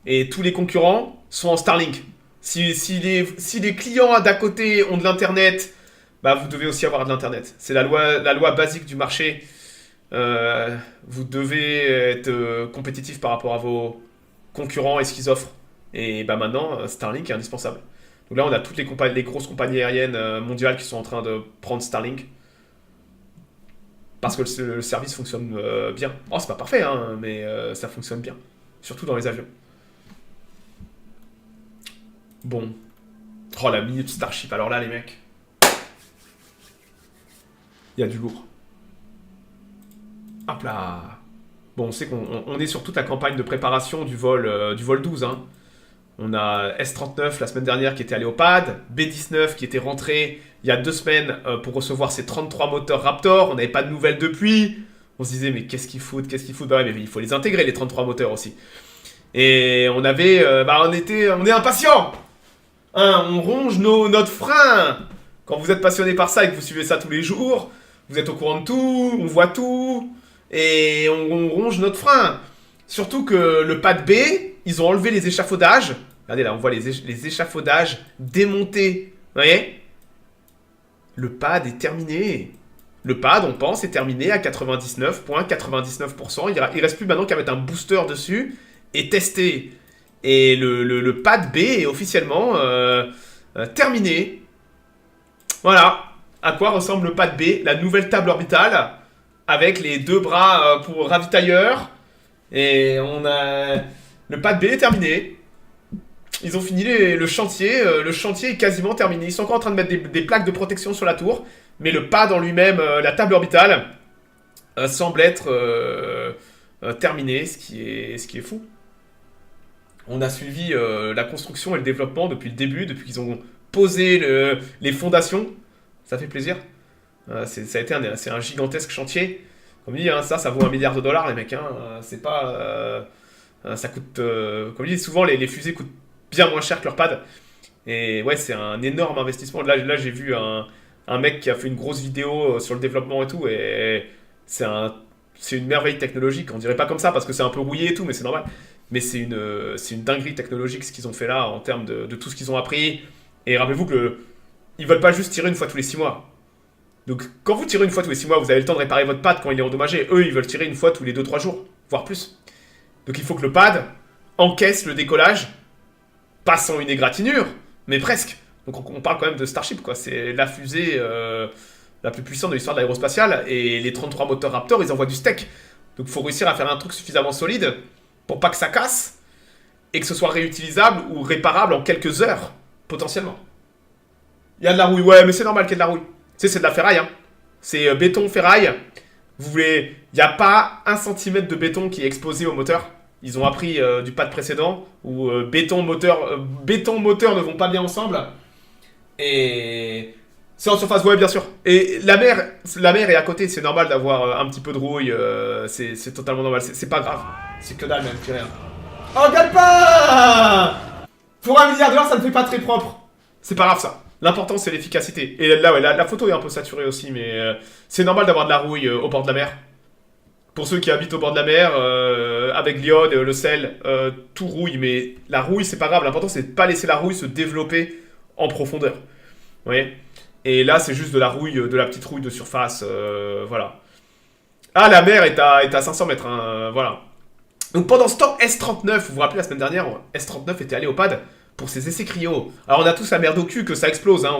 Et tous les concurrents sont en Starlink. Si les clients d'à côté ont de l'internet, bah vous devez aussi avoir de l'internet. C'est la loi basique du marché. Vous devez être compétitif par rapport à vos concurrents et ce qu'ils offrent. Et bah maintenant, Starlink est indispensable. Donc là, on a toutes les grosses compagnies aériennes mondiales qui sont en train de prendre Starlink. Parce que le service fonctionne bien. Oh, c'est pas parfait, hein, mais ça fonctionne bien. Surtout dans les avions. Bon. Oh, la minute Starship. Alors là, les mecs. Il y a du lourd. Hop là. Bon, on sait qu'on est sur toute la campagne de préparation du vol 12. Hein. On a S39 la semaine dernière qui était allé au pad. B19 qui était rentré il y a 2 semaines pour recevoir ses 33 moteurs Raptor. On n'avait pas de nouvelles depuis. On se disait, mais qu'est-ce qu'ils foutent? Bah ouais, mais il faut les intégrer, les 33 moteurs aussi. Et on avait... on est impatients. Hein, on ronge notre frein. Quand vous êtes passionné par ça et que vous suivez ça tous les jours, vous êtes au courant de tout, on voit tout. Et on ronge notre frein. Surtout que le pad B, ils ont enlevé les échafaudages. Regardez là, on voit les échafaudages démontés. Vous voyez? Le pad est terminé. Le pad, on pense, est terminé à 99,99%. Il reste plus maintenant qu'à mettre un booster dessus et tester. Et le pad B est officiellement terminé. Voilà. À quoi ressemble le pad B? La nouvelle table orbitale avec les 2 bras pour ravitailleurs. Et on a... Le pad B est terminé. Ils ont fini le chantier. Le chantier est quasiment terminé. Ils sont encore en train de mettre des plaques de protection sur la tour. Mais le pad en lui-même, la table orbitale, semble être terminé, ce qui est fou. On a suivi la construction et le développement depuis le début, depuis qu'ils ont posé les fondations. Ça fait plaisir. C'est un gigantesque chantier. Comme dit, hein, ça vaut $1 milliard, les mecs. Hein. C'est pas... ça coûte... comme je dis, souvent, les fusées coûtent bien moins cher que leur pad. Et ouais, c'est un énorme investissement. Là j'ai vu un mec qui a fait une grosse vidéo sur le développement et tout. Et c'est une merveille technologique. On dirait pas comme ça parce que c'est un peu rouillé et tout, mais c'est normal. Mais c'est une dinguerie technologique ce qu'ils ont fait là en termes de tout ce qu'ils ont appris. Et rappelez-vous ils veulent pas juste tirer une fois tous les 6 mois. Donc quand vous tirez une fois tous les 6 mois, vous avez le temps de réparer votre pad quand il est endommagé. Eux, ils veulent tirer une fois tous les 2-3 jours, voire plus. Donc il faut que le pad encaisse le décollage, pas sans une égratignure, mais presque. Donc on parle quand même de Starship, quoi. C'est la fusée la plus puissante de l'histoire de l'aérospatiale. Et les 33 moteurs Raptor, ils envoient du steak. Donc il faut réussir à faire un truc suffisamment solide pour pas que ça casse et que ce soit réutilisable ou réparable en quelques heures, potentiellement. Il y a de la rouille, ouais, mais c'est normal qu'il y ait de la rouille. Tu sais, c'est de la ferraille, hein. C'est béton, ferraille. Vous voulez... Il n'y a pas 1 centimètre de béton qui est exposé au moteur. Ils ont appris du pad précédent où béton, moteur ne vont pas bien ensemble. Et... C'est en surface, ouais, bien sûr. Et la mer est à côté, c'est normal d'avoir un petit peu de rouille. C'est totalement normal, c'est pas grave. C'est que dalle même, plus rien. Oh, regarde pas! Pour 1 milliard $, ça ne fait pas très propre. C'est pas grave ça. L'important c'est l'efficacité. Et là, ouais, la photo est un peu saturée aussi, mais c'est normal d'avoir de la rouille au bord de la mer. Pour ceux qui habitent au bord de la mer, avec l'iode, le sel, tout rouille. Mais la rouille, c'est pas grave. L'important c'est de pas laisser la rouille se développer en profondeur. Vous voyez? Et là, c'est juste de la rouille, de la petite rouille de surface. Voilà. Ah, la mer est à 500 mètres. Hein, voilà. Donc pendant ce temps, S39, vous vous rappelez la semaine dernière, S39 était allé au pad pour ses essais cryo. Alors on a tous la merde au cul que ça explose. Hein.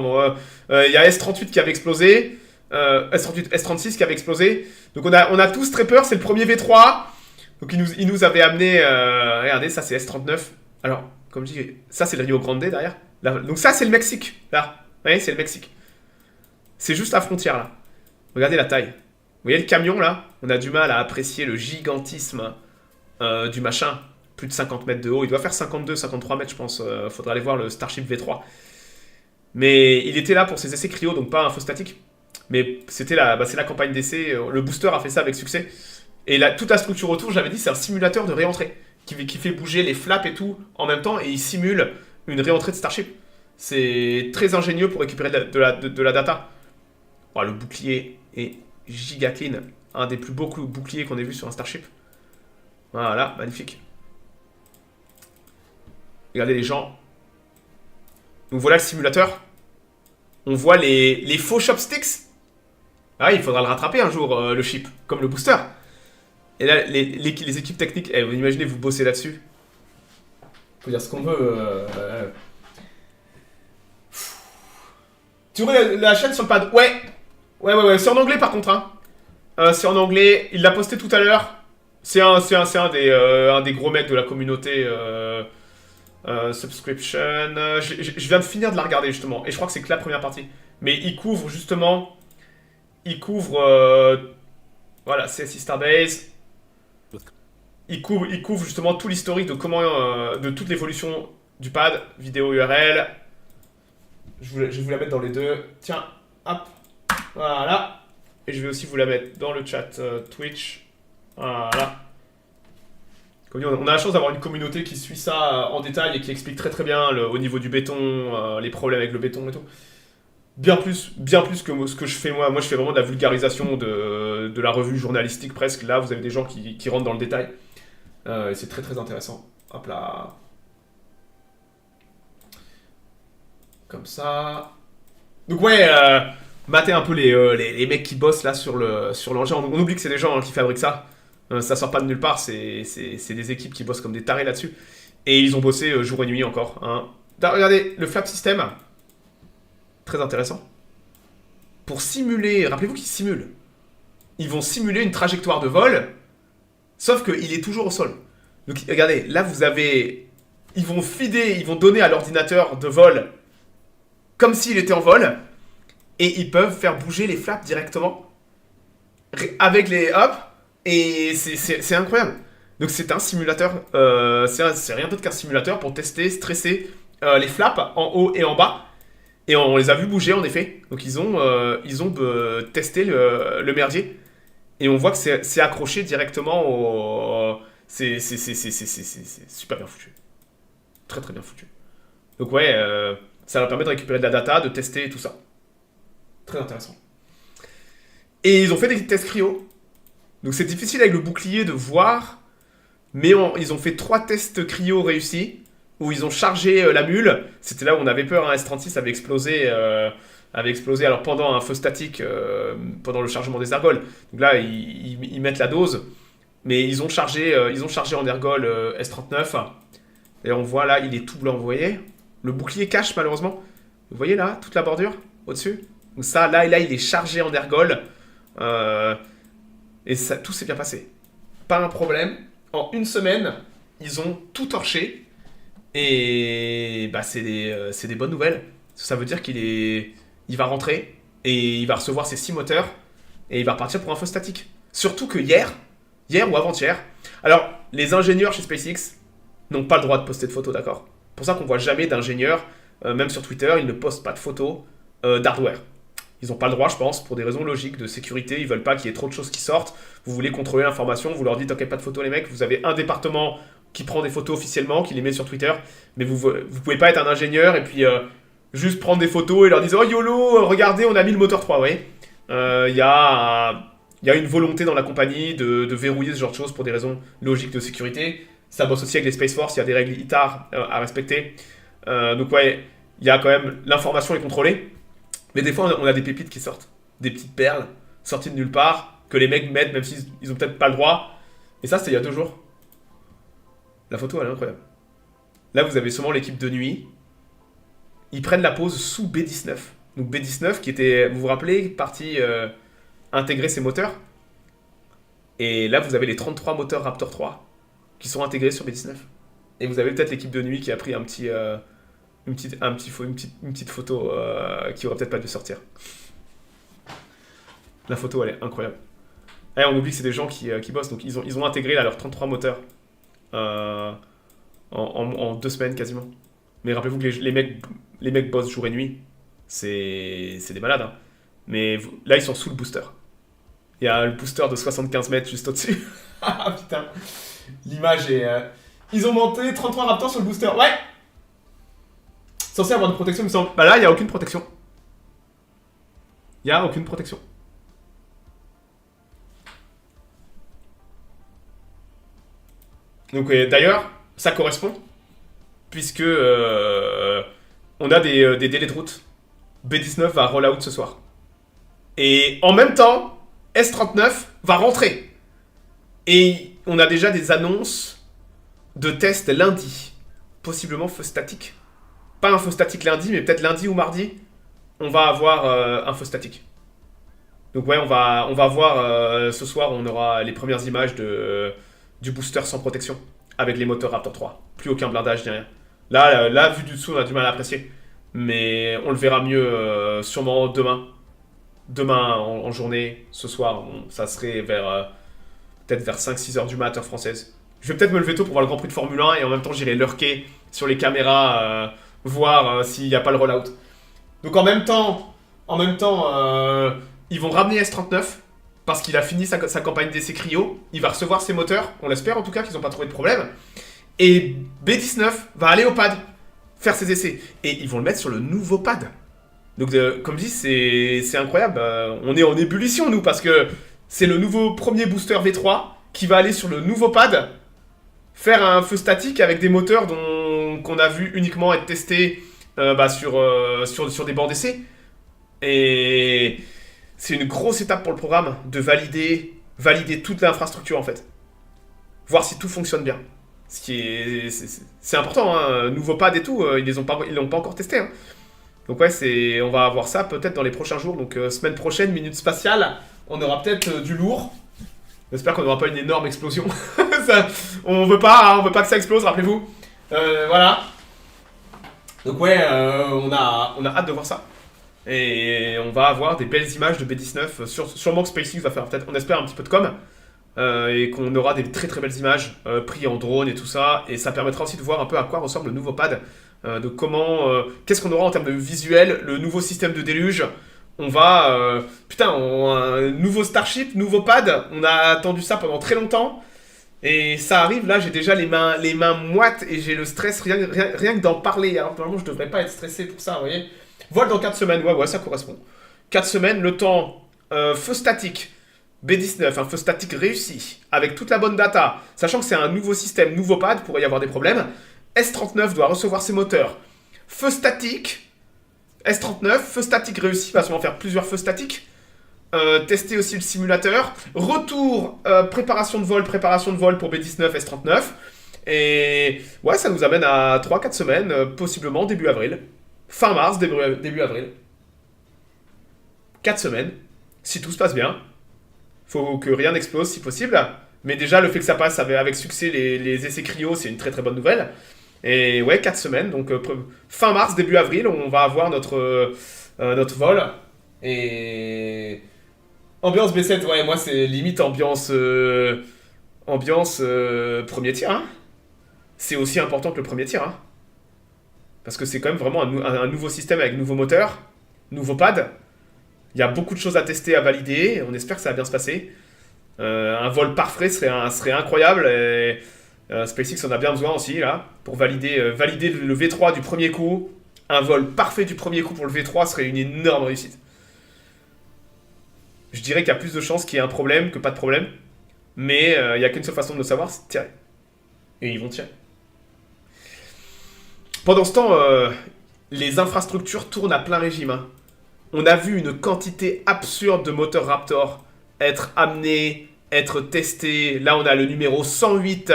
Y a S38 qui avait explosé, S38, S36 qui avait explosé. Donc on a tous très peur, c'est le premier V3. Donc il nous avait amené, regardez, ça c'est S39. Alors, comme je dis, ça c'est le Rio Grande derrière. Là, donc ça c'est le Mexique, là. Vous voyez, c'est le Mexique. C'est juste la frontière là. Regardez la taille. Vous voyez le camion là? On a du mal à apprécier le gigantisme du machin. Plus de 50 mètres de haut. Il doit faire 52, 53 mètres, je pense. Faudra aller voir le Starship V3. Mais il était là pour ses essais cryo, donc pas info statique. Mais c'était c'est la campagne d'essai. Le booster a fait ça avec succès. Et là, toute la structure autour, j'avais dit, c'est un simulateur de réentrée. Qui fait bouger les flaps et tout en même temps. Et il simule une réentrée de Starship. C'est très ingénieux pour récupérer de la data. Oh, le bouclier est giga clean. Un des plus beaux boucliers qu'on ait vu sur un Starship. Voilà, magnifique. Regardez les gens. Donc voilà le simulateur. On voit les faux chopsticks. Ah, il faudra le rattraper un jour, le chip, comme le booster. Et là, les équipes techniques, vous imaginez, vous bossez là-dessus. Faut dire ce qu'on veut. Tu ouvres la chaîne sur le pad. Ouais. C'est en anglais par contre. Hein. C'est en anglais. Il l'a posté tout à l'heure. C'est un des gros mecs de la communauté. Subscription. Je viens de finir de la regarder justement. Et je crois que c'est que la première partie. Mais il couvre justement. Voilà, CSI Starbase. Il couvre justement tout l'historique de comment. De toute l'évolution du pad. Vidéo URL. Je vais vous la mettre dans les deux. Tiens, hop. Voilà. Et je vais aussi vous la mettre dans le chat Twitch. Voilà. Comme dit, on a la chance d'avoir une communauté qui suit ça en détail et qui explique très très bien au niveau du béton, les problèmes avec le béton et tout. Bien plus que ce que je fais moi. Moi, je fais vraiment de la vulgarisation de la revue journalistique presque. Là, vous avez des gens qui rentrent dans le détail. Et c'est très très intéressant. Hop là. Comme ça. Donc ouais, matez un peu les mecs qui bossent là sur l'engin. On oublie que c'est des gens qui fabriquent ça. Ça sort pas de nulle part, c'est des équipes qui bossent comme des tarés là-dessus. Et ils ont bossé jour et nuit encore. Hein. Regardez, le flap system. Très intéressant. Pour simuler, rappelez-vous qu'ils simulent. Ils vont simuler une trajectoire de vol, sauf qu'il est toujours au sol. Donc regardez, là vous avez... Ils vont donner à l'ordinateur de vol comme s'il était en vol, et ils peuvent faire bouger les flaps directement avec les... Hop. Et c'est incroyable. Donc c'est un simulateur, c'est rien d'autre qu'un simulateur pour tester, stresser les flaps en haut et en bas. Et on les a vus bouger en effet. Donc ils ont testé le merdier. Et on voit que c'est accroché directement au... C'est super bien foutu. Très très bien foutu. Donc ouais, ça va permettre de récupérer de la data, de tester tout ça. Très intéressant. Et ils ont fait des tests cryo. Donc c'est difficile avec le bouclier de voir, mais ils ont fait 3 tests cryo réussis, où ils ont chargé la mule. C'était là où on avait peur, hein, S36 avait explosé alors pendant un feu statique, pendant le chargement des ergols. Donc là, ils mettent la dose, mais ils ont chargé en ergol S39. Et on voit là, il est tout blanc, vous voyez. Le bouclier cache malheureusement. Vous voyez là, toute la bordure au-dessus. Donc ça, là, il est chargé en ergol. Et ça, tout s'est bien passé. Pas un problème. En une semaine, ils ont tout torché. Et bah, c'est des bonnes nouvelles. Ça veut dire qu'il va rentrer et il va recevoir ses 6 moteurs. et il va repartir pour un feu statique. Surtout que hier ou avant-hier, alors les ingénieurs chez SpaceX n'ont pas le droit de poster de photos, d'accord? C'est pour ça qu'on voit jamais d'ingénieurs, même sur Twitter, ils ne postent pas de photos d'hardware. Ils n'ont pas le droit, je pense, pour des raisons logiques de sécurité. Ils veulent pas qu'il y ait trop de choses qui sortent. Vous voulez contrôler l'information, vous leur dites ok, pas de photos les mecs. Vous avez un département qui prend des photos officiellement, qui les met sur Twitter, mais vous pouvez pas être un ingénieur et puis juste prendre des photos et leur dire oh YOLO, regardez, on a mis le moteur 3, vous voyez. Il y a une volonté dans la compagnie de verrouiller ce genre de choses pour des raisons logiques de sécurité. Ça bosse aussi avec les Space Force, il y a des règles ITAR à respecter. Donc ouais, il y a quand même, l'information est contrôlée. Mais des fois, on a des pépites qui sortent. Des petites perles sorties de nulle part, que les mecs mettent même s'ils ont peut-être pas le droit. Et ça, c'était il y a 2 jours. La photo, elle est incroyable. Là, vous avez sûrement l'équipe de nuit. Ils prennent la pose sous B-19. Donc B-19 qui était, vous vous rappelez, parti intégrer ses moteurs. Et là, vous avez les 33 moteurs Raptor 3 qui sont intégrés sur B-19. Et vous avez peut-être l'équipe de nuit qui a pris une petite photo qui aurait peut-être pas dû sortir. La photo, elle est incroyable. Et on oublie que c'est des gens qui bossent. Donc ils ont intégré là, leurs 33 moteurs en 2 semaines quasiment. Mais rappelez-vous que les mecs bossent jour et nuit. C'est des malades. Hein. Mais là, ils sont sous le booster. Il y a le booster de 75 mètres juste au-dessus. Ah putain. L'image est... Ils ont monté 33 Raptors sur le booster. Ouais. Censé avoir une protection, il me semble. Bah là, il n'y a aucune protection. Il n'y a aucune protection. Donc d'ailleurs, ça correspond. Puisque on a des délais de route. B-19 va roll out ce soir. Et en même temps, S-39 va rentrer. Et on a déjà des annonces de tests lundi. Possiblement feu statique. Pas un feu statique lundi, mais peut-être lundi ou mardi, on va avoir un feu statique. Donc ouais, on va voir ce soir, on aura les premières images du booster sans protection, avec les moteurs Raptor 3. Plus aucun blindage, ni rien. Là, vu du dessous, on a du mal à apprécier. Mais on le verra mieux sûrement demain. Demain en journée, ce soir, ça serait peut-être vers 5-6 heures du mat, heure française. Je vais peut-être me lever tôt pour voir le Grand Prix de Formule 1 et en même temps j'irai lurker sur les caméras, voir s'il n'y a pas le rollout. Donc en même temps, ils vont ramener S39 parce qu'il a fini sa campagne d'essai cryo. Il va recevoir ses moteurs, on l'espère en tout cas qu'ils n'ont pas trouvé de problème. Et B-19 va aller au pad faire ses essais. Et ils vont le mettre sur le nouveau pad. Donc comme je dis, c'est incroyable. On est en ébullition nous parce que c'est le nouveau premier booster V3 qui va aller sur le nouveau pad faire un feu statique avec des moteurs qu'on a vu uniquement être testés sur des bancs d'essai. Et c'est une grosse étape pour le programme de valider toute l'infrastructure en fait. Voir si tout fonctionne bien. Ce qui est... C'est important, hein. Nouveau pad et tout, ils l'ont pas encore testé. Hein. Donc ouais, on va avoir ça peut-être dans les prochains jours. Donc semaine prochaine, minute spatiale, on aura peut-être du lourd. J'espère qu'on n'aura pas une énorme explosion. On veut pas que ça explose, rappelez-vous. Voilà. Donc ouais, on a hâte de voir ça. Et on va avoir des belles images de B-19. Sûrement que SpaceX va faire peut-être, on espère, un petit peu de com. Et qu'on aura des très très belles images prises en drone et tout ça. Et ça permettra aussi de voir un peu à quoi ressemble le nouveau pad. De comment... qu'est-ce qu'on aura en termes de visuel, le nouveau système de déluge. On va... un nouveau Starship, nouveau pad. On a attendu ça pendant très longtemps. Et ça arrive, là j'ai déjà les mains moites et j'ai le stress rien que d'en parler. Alors normalement je devrais pas être stressé pour ça, vous voyez. Vol dans 4 semaines, ouais, ça correspond. 4 semaines, le temps, feu statique, B-19, un feu statique réussi, avec toute la bonne data, sachant que c'est un nouveau système, nouveau pad, pourrait y avoir des problèmes. S39 doit recevoir ses moteurs. Feu statique, S39, feu statique réussi, va sûrement faire plusieurs feux statiques. Tester aussi le simulateur. Retour, préparation de vol pour B-19, S39. Et ouais, ça nous amène à 3-4 semaines, possiblement début avril. Fin mars, début avril. 4 semaines, si tout se passe bien. Faut que rien n'explose si possible. Mais déjà, le fait que ça passe avec succès les essais cryo, c'est une très très bonne nouvelle. Et ouais, 4 semaines, donc fin mars, début avril, on va avoir notre vol. Et Ambiance B7, ouais, moi c'est limite ambiance... premier tir, hein. C'est aussi important que le premier tir, hein. Parce que c'est quand même vraiment un nouveau système avec nouveau moteur, nouveau pad. Il y a beaucoup de choses à tester, à valider. On espère que ça va bien se passer. Un vol parfait serait incroyable. Et, SpaceX en a bien besoin aussi, là, pour valider le V3 du premier coup. Un vol parfait du premier coup pour le V3 serait une énorme réussite. Je dirais qu'il y a plus de chances qu'il y ait un problème que pas de problème. Mais il n'y a qu'une seule façon de le savoir, c'est de tirer. Et ils vont tirer. Pendant ce temps, les infrastructures tournent à plein régime. Hein. On a vu une quantité absurde de moteurs Raptor être amenés, être testés. Là, on a le numéro 108,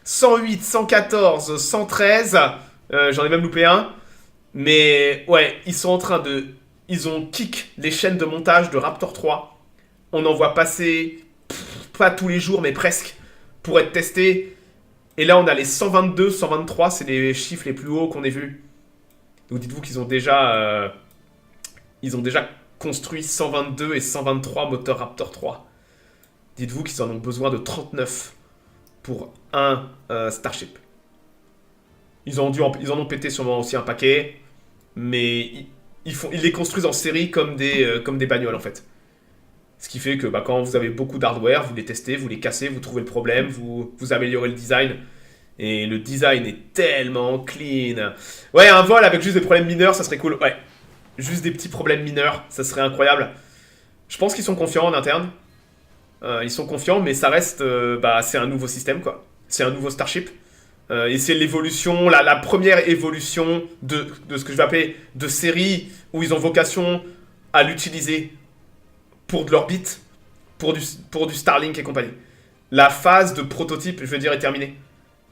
114, 113. J'en ai même loupé un. Mais ouais, ils sont en train de... Ils ont kick les chaînes de montage de Raptor 3. On en voit passer, pas tous les jours, mais presque, pour être testés. Et là, on a les 122, 123, c'est les chiffres les plus hauts qu'on ait vus. Donc dites-vous qu'ils ont déjà... construit 122 et 123 moteurs Raptor 3. Dites-vous qu'ils en ont besoin de 39 pour un Starship. Ils en ont pété sûrement aussi un paquet, mais ils les construisent en série comme des bagnoles en fait. Ce qui fait que quand vous avez beaucoup d'hardware, vous les testez, vous les cassez, vous trouvez le problème, vous améliorez le design. Et le design est tellement clean. Ouais, un vol avec juste des problèmes mineurs, ça serait cool. Ouais, juste des petits problèmes mineurs, ça serait incroyable. Je pense qu'ils sont confiants en interne. Ils sont confiants, mais ça reste... c'est un nouveau système, quoi. C'est un nouveau Starship. Et c'est l'évolution, la première évolution de ce que je vais appeler de série, où ils ont vocation à l'utiliser pour de l'orbite, pour du Starlink et compagnie. La phase de prototype, je veux dire, est terminée.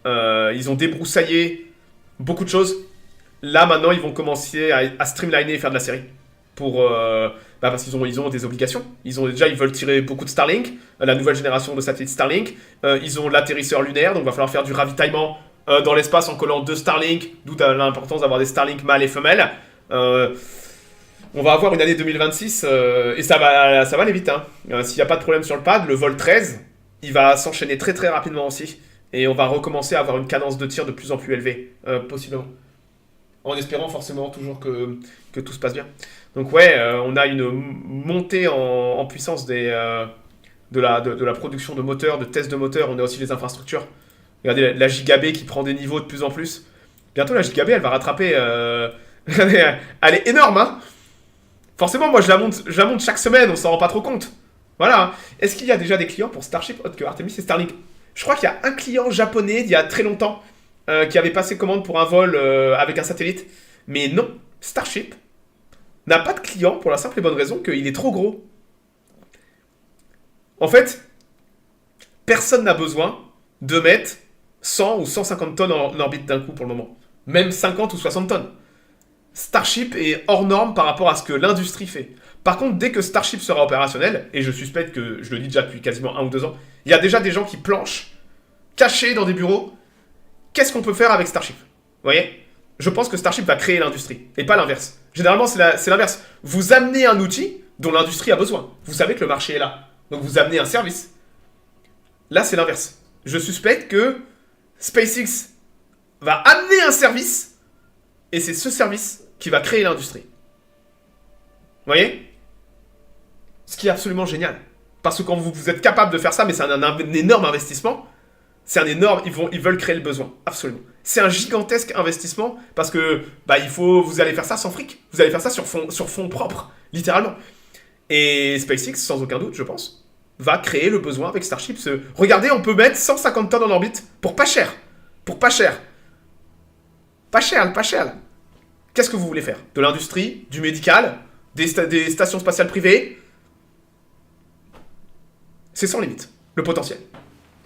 Ils ont débroussaillé beaucoup de choses. Là, maintenant, ils vont commencer à streamliner et faire de la série. Parce qu'ils ont des obligations. Ils veulent tirer beaucoup de Starlink, la nouvelle génération de satellites Starlink. Ils ont l'atterrisseur lunaire, donc il va falloir faire du ravitaillement dans l'espace en collant 2 Starlink, d'où l'importance d'avoir des Starlink mâles et femelles. On va avoir une année 2026 et ça va aller vite. Hein. S'il n'y a pas de problème sur le pad, le vol 13, il va s'enchaîner très très rapidement aussi. Et on va recommencer à avoir une cadence de tir de plus en plus élevée, possiblement. En espérant forcément toujours que tout se passe bien. Donc ouais, on a une montée en puissance de la production de moteurs, de tests de moteurs. On a aussi les infrastructures. Regardez la Gigabay qui prend des niveaux de plus en plus. Bientôt la Gigabay, elle va rattraper... elle est énorme, hein. Forcément, moi je la monte chaque semaine, on s'en rend pas trop compte. Voilà. Est-ce qu'il y a déjà des clients pour Starship autre que Artemis et Starlink? Je crois qu'il y a un client japonais d'il y a très longtemps qui avait passé commande pour un vol avec un satellite. Mais non, Starship n'a pas de client pour la simple et bonne raison qu'il est trop gros. En fait, personne n'a besoin de mettre 100 ou 150 tonnes en orbite d'un coup pour le moment. Même 50 ou 60 tonnes. Starship est hors norme par rapport à ce que l'industrie fait. Par contre, dès que Starship sera opérationnel, et je suspecte que je le dis déjà depuis quasiment 1 ou 2 ans, il y a déjà des gens qui planchent, cachés dans des bureaux. Qu'est-ce qu'on peut faire avec Starship? Vous voyez? Je pense que Starship va créer l'industrie, et pas l'inverse. Généralement, c'est l'inverse. Vous amenez un outil dont l'industrie a besoin. Vous savez que le marché est là. Donc vous amenez un service. Là, c'est l'inverse. Je suspecte que SpaceX va amener un service, et c'est ce service qui va créer l'industrie. Vous voyez? Ce qui est absolument génial. Parce que quand vous êtes capable de faire ça, mais c'est un énorme investissement, c'est un énorme... Ils veulent créer le besoin, absolument. C'est un gigantesque investissement, parce que vous allez faire ça sans fric. Vous allez faire ça sur fond propre, littéralement. Et SpaceX, sans aucun doute, je pense, va créer le besoin avec Starship. Regardez, on peut mettre 150 tonnes en orbite pour pas cher. Pour pas cher. Pas cher, pas cher. Qu'est-ce que vous voulez faire? De l'industrie, du médical, des stations spatiales privées? C'est sans limite, le potentiel.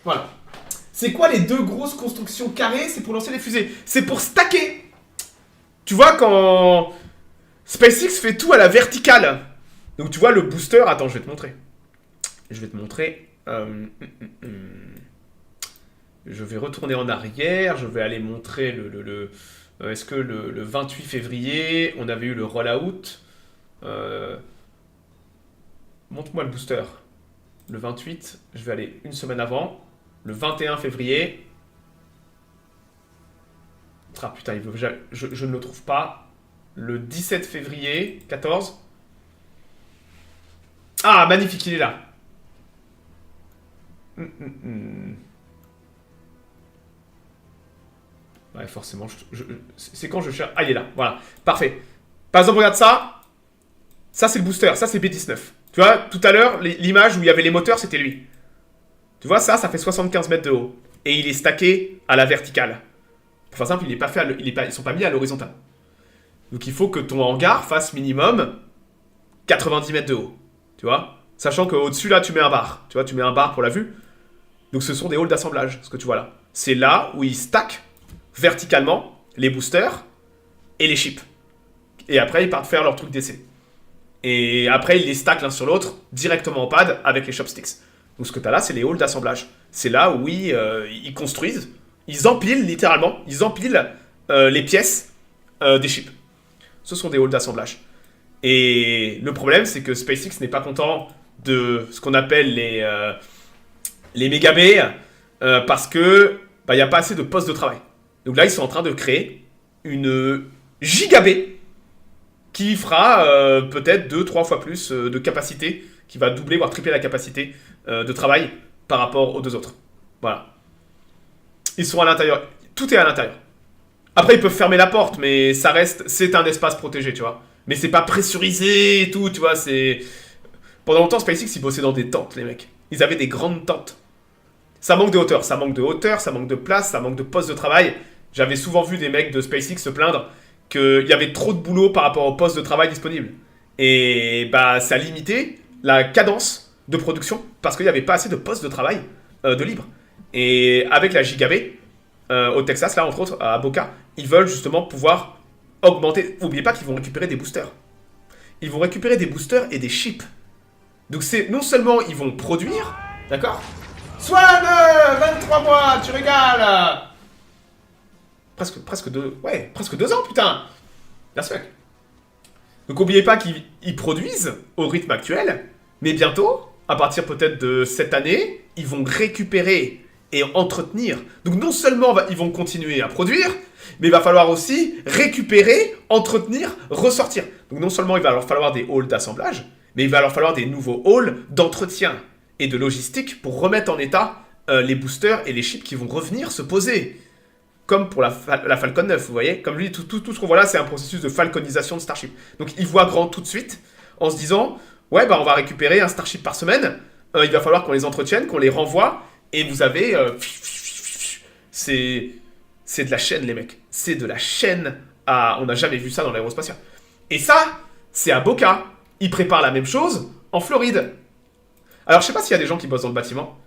Voilà. C'est quoi les 2 grosses constructions carrées? C'est pour lancer les fusées. C'est pour stacker. Tu vois, quand SpaceX fait tout à la verticale. Donc tu vois le booster... Attends, je vais te montrer. Je vais retourner en arrière. Je vais aller montrer est-ce que le 28 février, on avait eu le rollout Montre-moi le booster. Le 28, je vais aller une semaine avant. Le 21 février. Ah putain, je ne le trouve pas. Le 17 février, 14. Ah, magnifique, il est là. Ouais, forcément, c'est quand je cherche... Ah, il est là, voilà. Parfait. Par exemple, regarde ça. Ça, c'est le booster. Ça, c'est B19. Tu vois, tout à l'heure, l'image où il y avait les moteurs, c'était lui. Tu vois, ça fait 75 mètres de haut. Et il est stacké à la verticale. Pour faire simple, ils sont pas mis à l'horizontale. Donc, il faut que ton hangar fasse minimum 90 mètres de haut. Tu vois, sachant qu'au-dessus, là, tu mets un bar. Tu vois, tu mets un bar pour la vue. Donc, ce sont des halls d'assemblage, ce que tu vois là. C'est là où ils stackent verticalement les boosters et les chips. Et après, ils partent faire leur truc d'essai. Et après, ils les stackent l'un sur l'autre directement au pad avec les chopsticks. Donc, ce que tu as là, c'est les halls d'assemblage. C'est là où ils construisent. Ils empilent, littéralement, ils empilent les pièces des chips. Ce sont des halls d'assemblage. Et le problème, c'est que SpaceX n'est pas content de ce qu'on appelle les méga B parce que il n'y a pas assez de postes de travail. Donc là, ils sont en train de créer une giga B qui fera peut-être 2-3 fois plus de capacité, qui va doubler, voire tripler la capacité de travail par rapport aux deux autres. Voilà. Ils sont à l'intérieur. Tout est à l'intérieur. Après, ils peuvent fermer la porte, mais ça reste... C'est un espace protégé, tu vois. Mais c'est pas pressurisé et tout, tu vois, c'est... Pendant longtemps, SpaceX, ils bossaient dans des tentes, les mecs. Ils avaient des grandes tentes. Ça manque de hauteur, ça manque de place, ça manque de postes de travail. J'avais souvent vu des mecs de SpaceX se plaindre qu'il y avait trop de boulot par rapport aux postes de travail disponibles. Et bah, ça limitait la cadence de production parce qu'il n'y avait pas assez de postes de travail de libre. Et avec la Giga B, au Texas, là, entre autres, à Boca, ils veulent justement pouvoir augmenter. N'oubliez pas qu'ils vont récupérer des boosters. Ils vont récupérer des boosters et des chips. Donc c'est non seulement ils vont produire, d'accord? Swan, 23 mois, tu régales. Presque 2 ans, putain. That's fuck. Donc n'oubliez pas qu'ils produisent au rythme actuel, mais bientôt, à partir peut-être de cette année, ils vont récupérer et entretenir. Donc non seulement ils vont continuer à produire, mais il va falloir aussi récupérer, entretenir, ressortir. Donc non seulement il va leur falloir des halls d'assemblage, mais il va leur falloir des nouveaux halls d'entretien et de logistique pour remettre en état les boosters et les chips qui vont revenir se poser. Comme pour la Falcon 9, vous voyez. Comme lui, tout ce qu'on voit là, c'est un processus de falconisation de Starship. Donc ils voient grand tout de suite en se disant, ouais, bah on va récupérer un Starship par semaine, il va falloir qu'on les entretienne, qu'on les renvoie, et vous avez... c'est de la chaîne, les mecs. C'est de la chaîne à... On n'a jamais vu ça dans l'aérospatial. Et ça, c'est à Boca. Ils préparent la même chose en Floride. Alors, je sais pas s'il y a des gens qui bossent dans le bâtiment.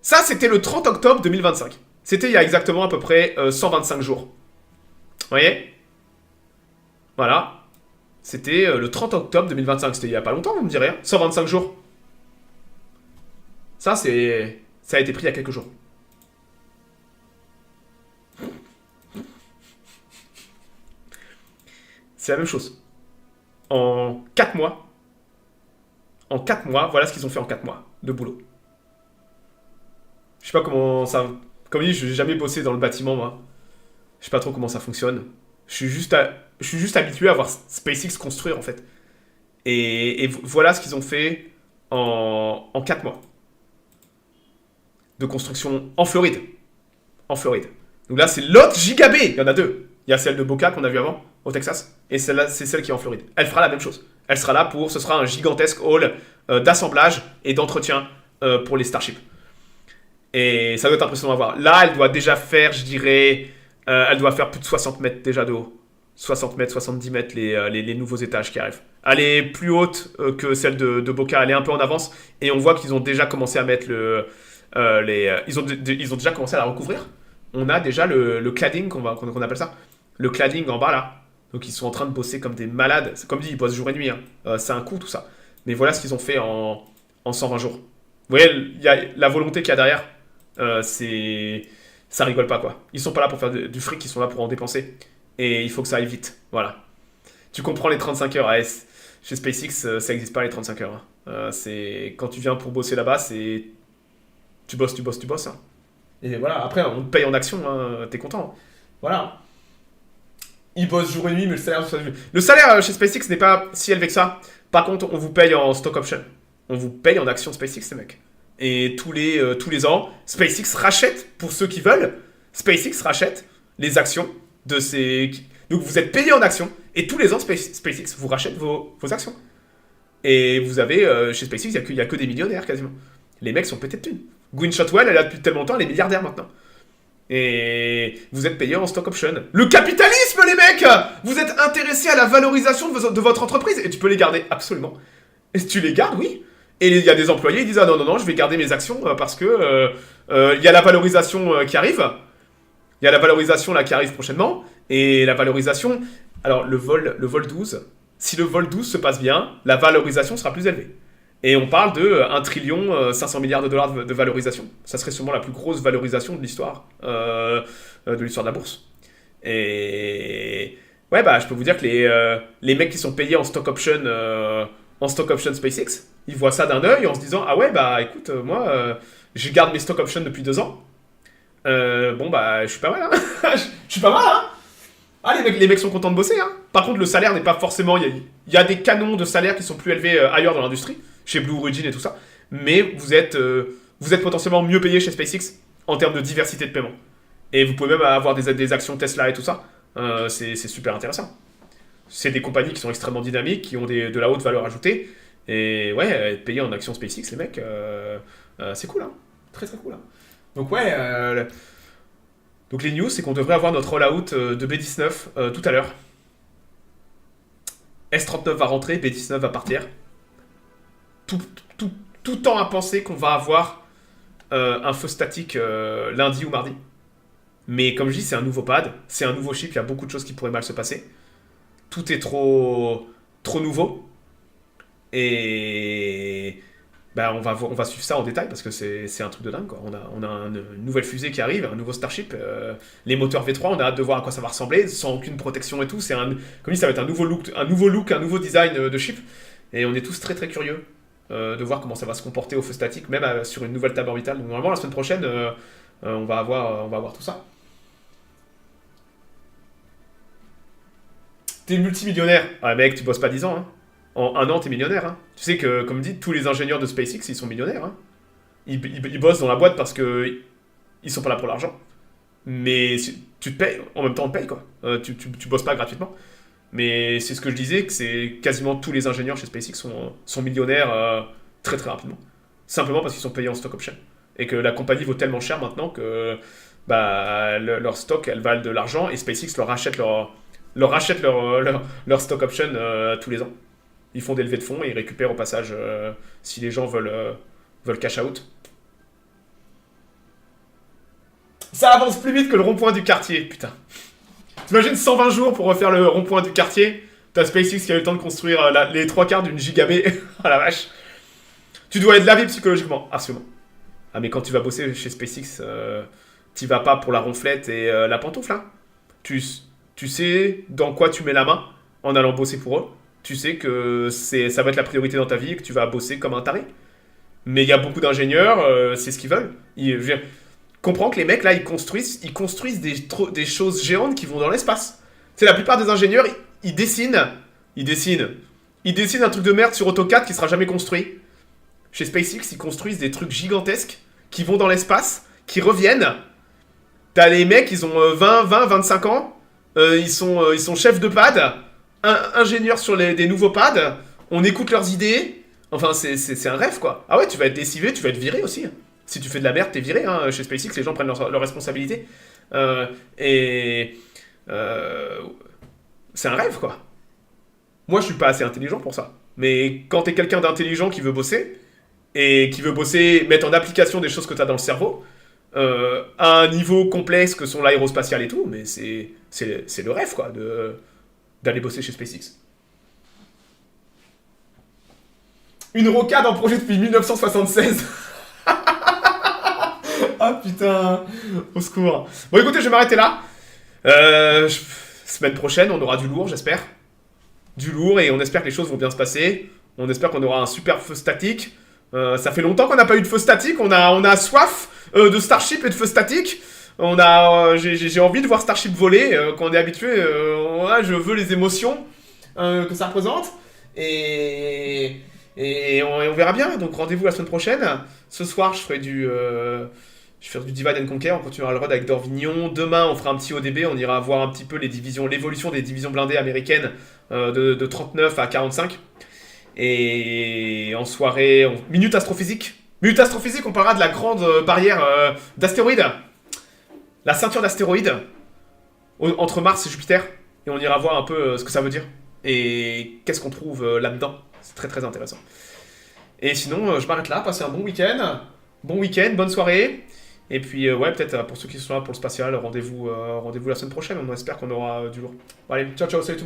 Ça, c'était le 30 octobre 2025. C'était il y a exactement à peu près 125 jours. Vous voyez? Voilà. C'était le 30 octobre 2025. C'était il y a pas longtemps, vous me direz. 125 jours. Ça, ça a été pris il y a quelques jours. C'est la même chose. En 4 mois, voilà ce qu'ils ont fait en 4 mois de boulot. Je sais pas comment ça... Comme dit, je n'ai jamais bossé dans le bâtiment, moi. Je sais pas trop comment ça fonctionne. Je suis juste habitué à voir SpaceX construire, en fait. Et voilà ce qu'ils ont fait en 4 mois. De construction en Floride. En Floride. Donc là, c'est l'autre Giga B. Il y en a deux. Il y a celle de Boca qu'on a vu avant, au Texas. Et celle-là, c'est celle qui est en Floride. Elle fera la même chose. Elle sera là pour... Ce sera un gigantesque hall d'assemblage et d'entretien pour les Starships. Et ça doit être impressionnant à voir. Là, elle doit déjà faire, je dirais... elle doit faire plus de 60 mètres déjà de haut. 60 mètres, 70 mètres, les nouveaux étages qui arrivent. Elle est plus haute que celle de Boca. Elle est un peu en avance. Et on voit qu'ils ont déjà commencé à mettre ils ont déjà commencé à la recouvrir. On a déjà le cladding, qu'on appelle ça. Le cladding en bas, là. Donc, ils sont en train de bosser comme des malades. C'est comme dit, ils bossent jour et nuit. Hein. C'est un coup, tout ça. Mais voilà ce qu'ils ont fait en 120 jours. Vous voyez, il y a la volonté qu'il y a derrière. Ça rigole pas, quoi. Ils sont pas là pour faire du fric, ils sont là pour en dépenser. Et il faut que ça aille vite. Voilà. Tu comprends les 35 heures. Ouais, chez SpaceX, ça n'existe pas les 35 heures. Hein. C'est quand tu viens pour bosser là-bas, c'est tu bosses, hein. Et voilà, après on te paye en action, hein, t'es content. Voilà. Ils bossent jour et nuit, mais le salaire chez SpaceX n'est pas si élevé que ça. Par contre, on vous paye en stock option. On vous paye en action SpaceX, les mecs. Et tous les ans, SpaceX rachète, pour ceux qui veulent, SpaceX rachète les actions de ces... Donc vous êtes payé en actions, et tous les ans, SpaceX vous rachète vos actions. Et vous avez, chez SpaceX, il n'y a que des millionnaires, quasiment. Les mecs sont pétés de thunes. Gwynne Shotwell, elle a depuis tellement longtemps, elle est milliardaire maintenant. Et vous êtes payé en stock option. Le capitalisme, les mecs! Vous êtes intéressés à la valorisation de votre entreprise, et tu peux les garder, absolument. Et si tu les gardes, oui. Et il y a des employés, ils disent, ah non, je vais garder mes actions parce que il y a la valorisation qui arrive. Il y a la valorisation là qui arrive prochainement. Et la valorisation, alors le vol 12, si le vol 12 se passe bien, la valorisation sera plus élevée. Et on parle de 1 trillion 500 milliards de dollars de valorisation. Ça serait sûrement la plus grosse valorisation de l'histoire de la bourse. Et ouais, bah je peux vous dire que les mecs qui sont payés en stock option SpaceX, ils voient ça d'un œil en se disant, ah ouais, bah écoute, moi je garde mes stock options depuis 2 ans. Bon bah je suis pas mal, hein. Je suis pas mal, hein. Ah, les mecs sont contents de bosser, hein. Par contre, le salaire n'est pas forcément... Il y a des canons de salaire qui sont plus élevés ailleurs dans l'industrie, chez Blue Origin et tout ça, mais vous êtes potentiellement mieux payé chez SpaceX en termes de diversité de paiement. Et vous pouvez même avoir des actions Tesla et tout ça. C'est super intéressant. C'est des compagnies qui sont extrêmement dynamiques, qui ont de la haute valeur ajoutée. Et ouais, être payé en actions SpaceX, les mecs, c'est cool, hein. Très très cool, hein. Donc ouais... Donc les news, c'est qu'on devrait avoir notre rollout de B19 tout à l'heure. S39 va rentrer, B19 va partir. Tout temps à penser qu'on va avoir un feu statique lundi ou mardi. Mais comme je dis, c'est un nouveau pad, c'est un nouveau chip, il y a beaucoup de choses qui pourraient mal se passer. Tout est trop nouveau. Et... bah, on va suivre ça en détail parce que c'est un truc de dingue, quoi. On a une nouvelle fusée qui arrive, un nouveau Starship, les moteurs V3, on a hâte de voir à quoi ça va ressembler, sans aucune protection et tout. Comme dit, ça va être un nouveau look, un nouveau design de chip. Et on est tous très très curieux de voir comment ça va se comporter au feu statique, même sur une nouvelle table orbitale. Donc normalement la semaine prochaine, on va avoir tout ça. T'es multimillionnaire. Ah mec, tu bosses pas 10 ans, hein. En 1 an, t'es millionnaire, hein. Tu sais que, comme dit, tous les ingénieurs de SpaceX, ils sont millionnaires, hein. Ils bossent dans la boîte parce que ils sont pas là pour l'argent. Mais tu te payes, en même temps on te paye, quoi. Tu bosses pas gratuitement. Mais c'est ce que je disais, que c'est quasiment tous les ingénieurs chez SpaceX sont millionnaires très très rapidement. Simplement parce qu'ils sont payés en stock option. Et que la compagnie vaut tellement cher maintenant que bah, leur stock, elles valent de l'argent et SpaceX leur rachète leur stock option tous les ans. Ils font des levées de fonds et ils récupèrent au passage si les gens veulent cash out. Ça avance plus vite que le rond-point du quartier, putain. T'imagines 120 jours pour refaire le rond-point du quartier. T'as SpaceX qui a eu le temps de construire les 3/4 d'une gigabé. Ah la vache. Tu dois être lavé psychologiquement, absolument. Ah mais quand tu vas bosser chez SpaceX, t'y vas pas pour la ronflette et la pantoufle, hein. Tu sais dans quoi tu mets la main en allant bosser pour eux. Tu sais que ça va être la priorité dans ta vie et que tu vas bosser comme un taré. Mais il y a beaucoup d'ingénieurs, c'est ce qu'ils veulent. Comprends que les mecs là, ils construisent des choses géantes qui vont dans l'espace. C'est la plupart des ingénieurs, ils dessinent un truc de merde sur AutoCAD qui sera jamais construit. Chez SpaceX, ils construisent des trucs gigantesques qui vont dans l'espace, qui reviennent. T'as les mecs, ils ont 25 ans, ils sont chefs de pad, ingénieurs sur des nouveaux pads, on écoute leurs idées. Enfin, c'est un rêve, quoi. Ah ouais, tu vas être lessivé, tu vas être viré aussi. Si tu fais de la merde, t'es viré, hein. Chez SpaceX, les gens prennent leurs responsabilités. C'est un rêve, quoi. Moi, je suis pas assez intelligent pour ça. Mais quand t'es quelqu'un d'intelligent qui veut bosser, et qui veut bosser, mettre en application des choses que t'as dans le cerveau, à un niveau complexe que sont l'aérospatial et tout, mais c'est le rêve, quoi, d'aller bosser chez SpaceX. Une rocade en projet depuis 1976. Ah putain, au secours. Bon écoutez, je vais m'arrêter là. Semaine prochaine, on aura du lourd, j'espère. Du lourd, et on espère que les choses vont bien se passer. On espère qu'on aura un super feu statique. Ça fait longtemps qu'on n'a pas eu de feu statique. On a soif de Starship et de feu statique. J'ai envie de voir Starship voler. Quand on est habitué, je veux les émotions que ça représente. Et on verra bien. Donc rendez-vous la semaine prochaine. Ce soir, je ferai du Divide and Conquer. On continuera le run avec Dorvignon. Demain, on fera un petit ODB. On ira voir un petit peu l'évolution des divisions blindées américaines de 39 à 45. Et en soirée, Minute Astrophysique. Minute Astrophysique, on parlera de la grande barrière d'astéroïdes. La ceinture d'astéroïdes entre Mars et Jupiter. Et on ira voir un peu ce que ça veut dire. Et qu'est-ce qu'on trouve là-dedans. C'est très très intéressant. Et sinon, je m'arrête là. Passez un bon week-end. Bon week-end, bonne soirée. Et puis, peut-être pour ceux qui sont là pour le spatial, rendez-vous la semaine prochaine. On espère qu'on aura du lourd. Bon, allez, ciao, ciao, salut tout le monde.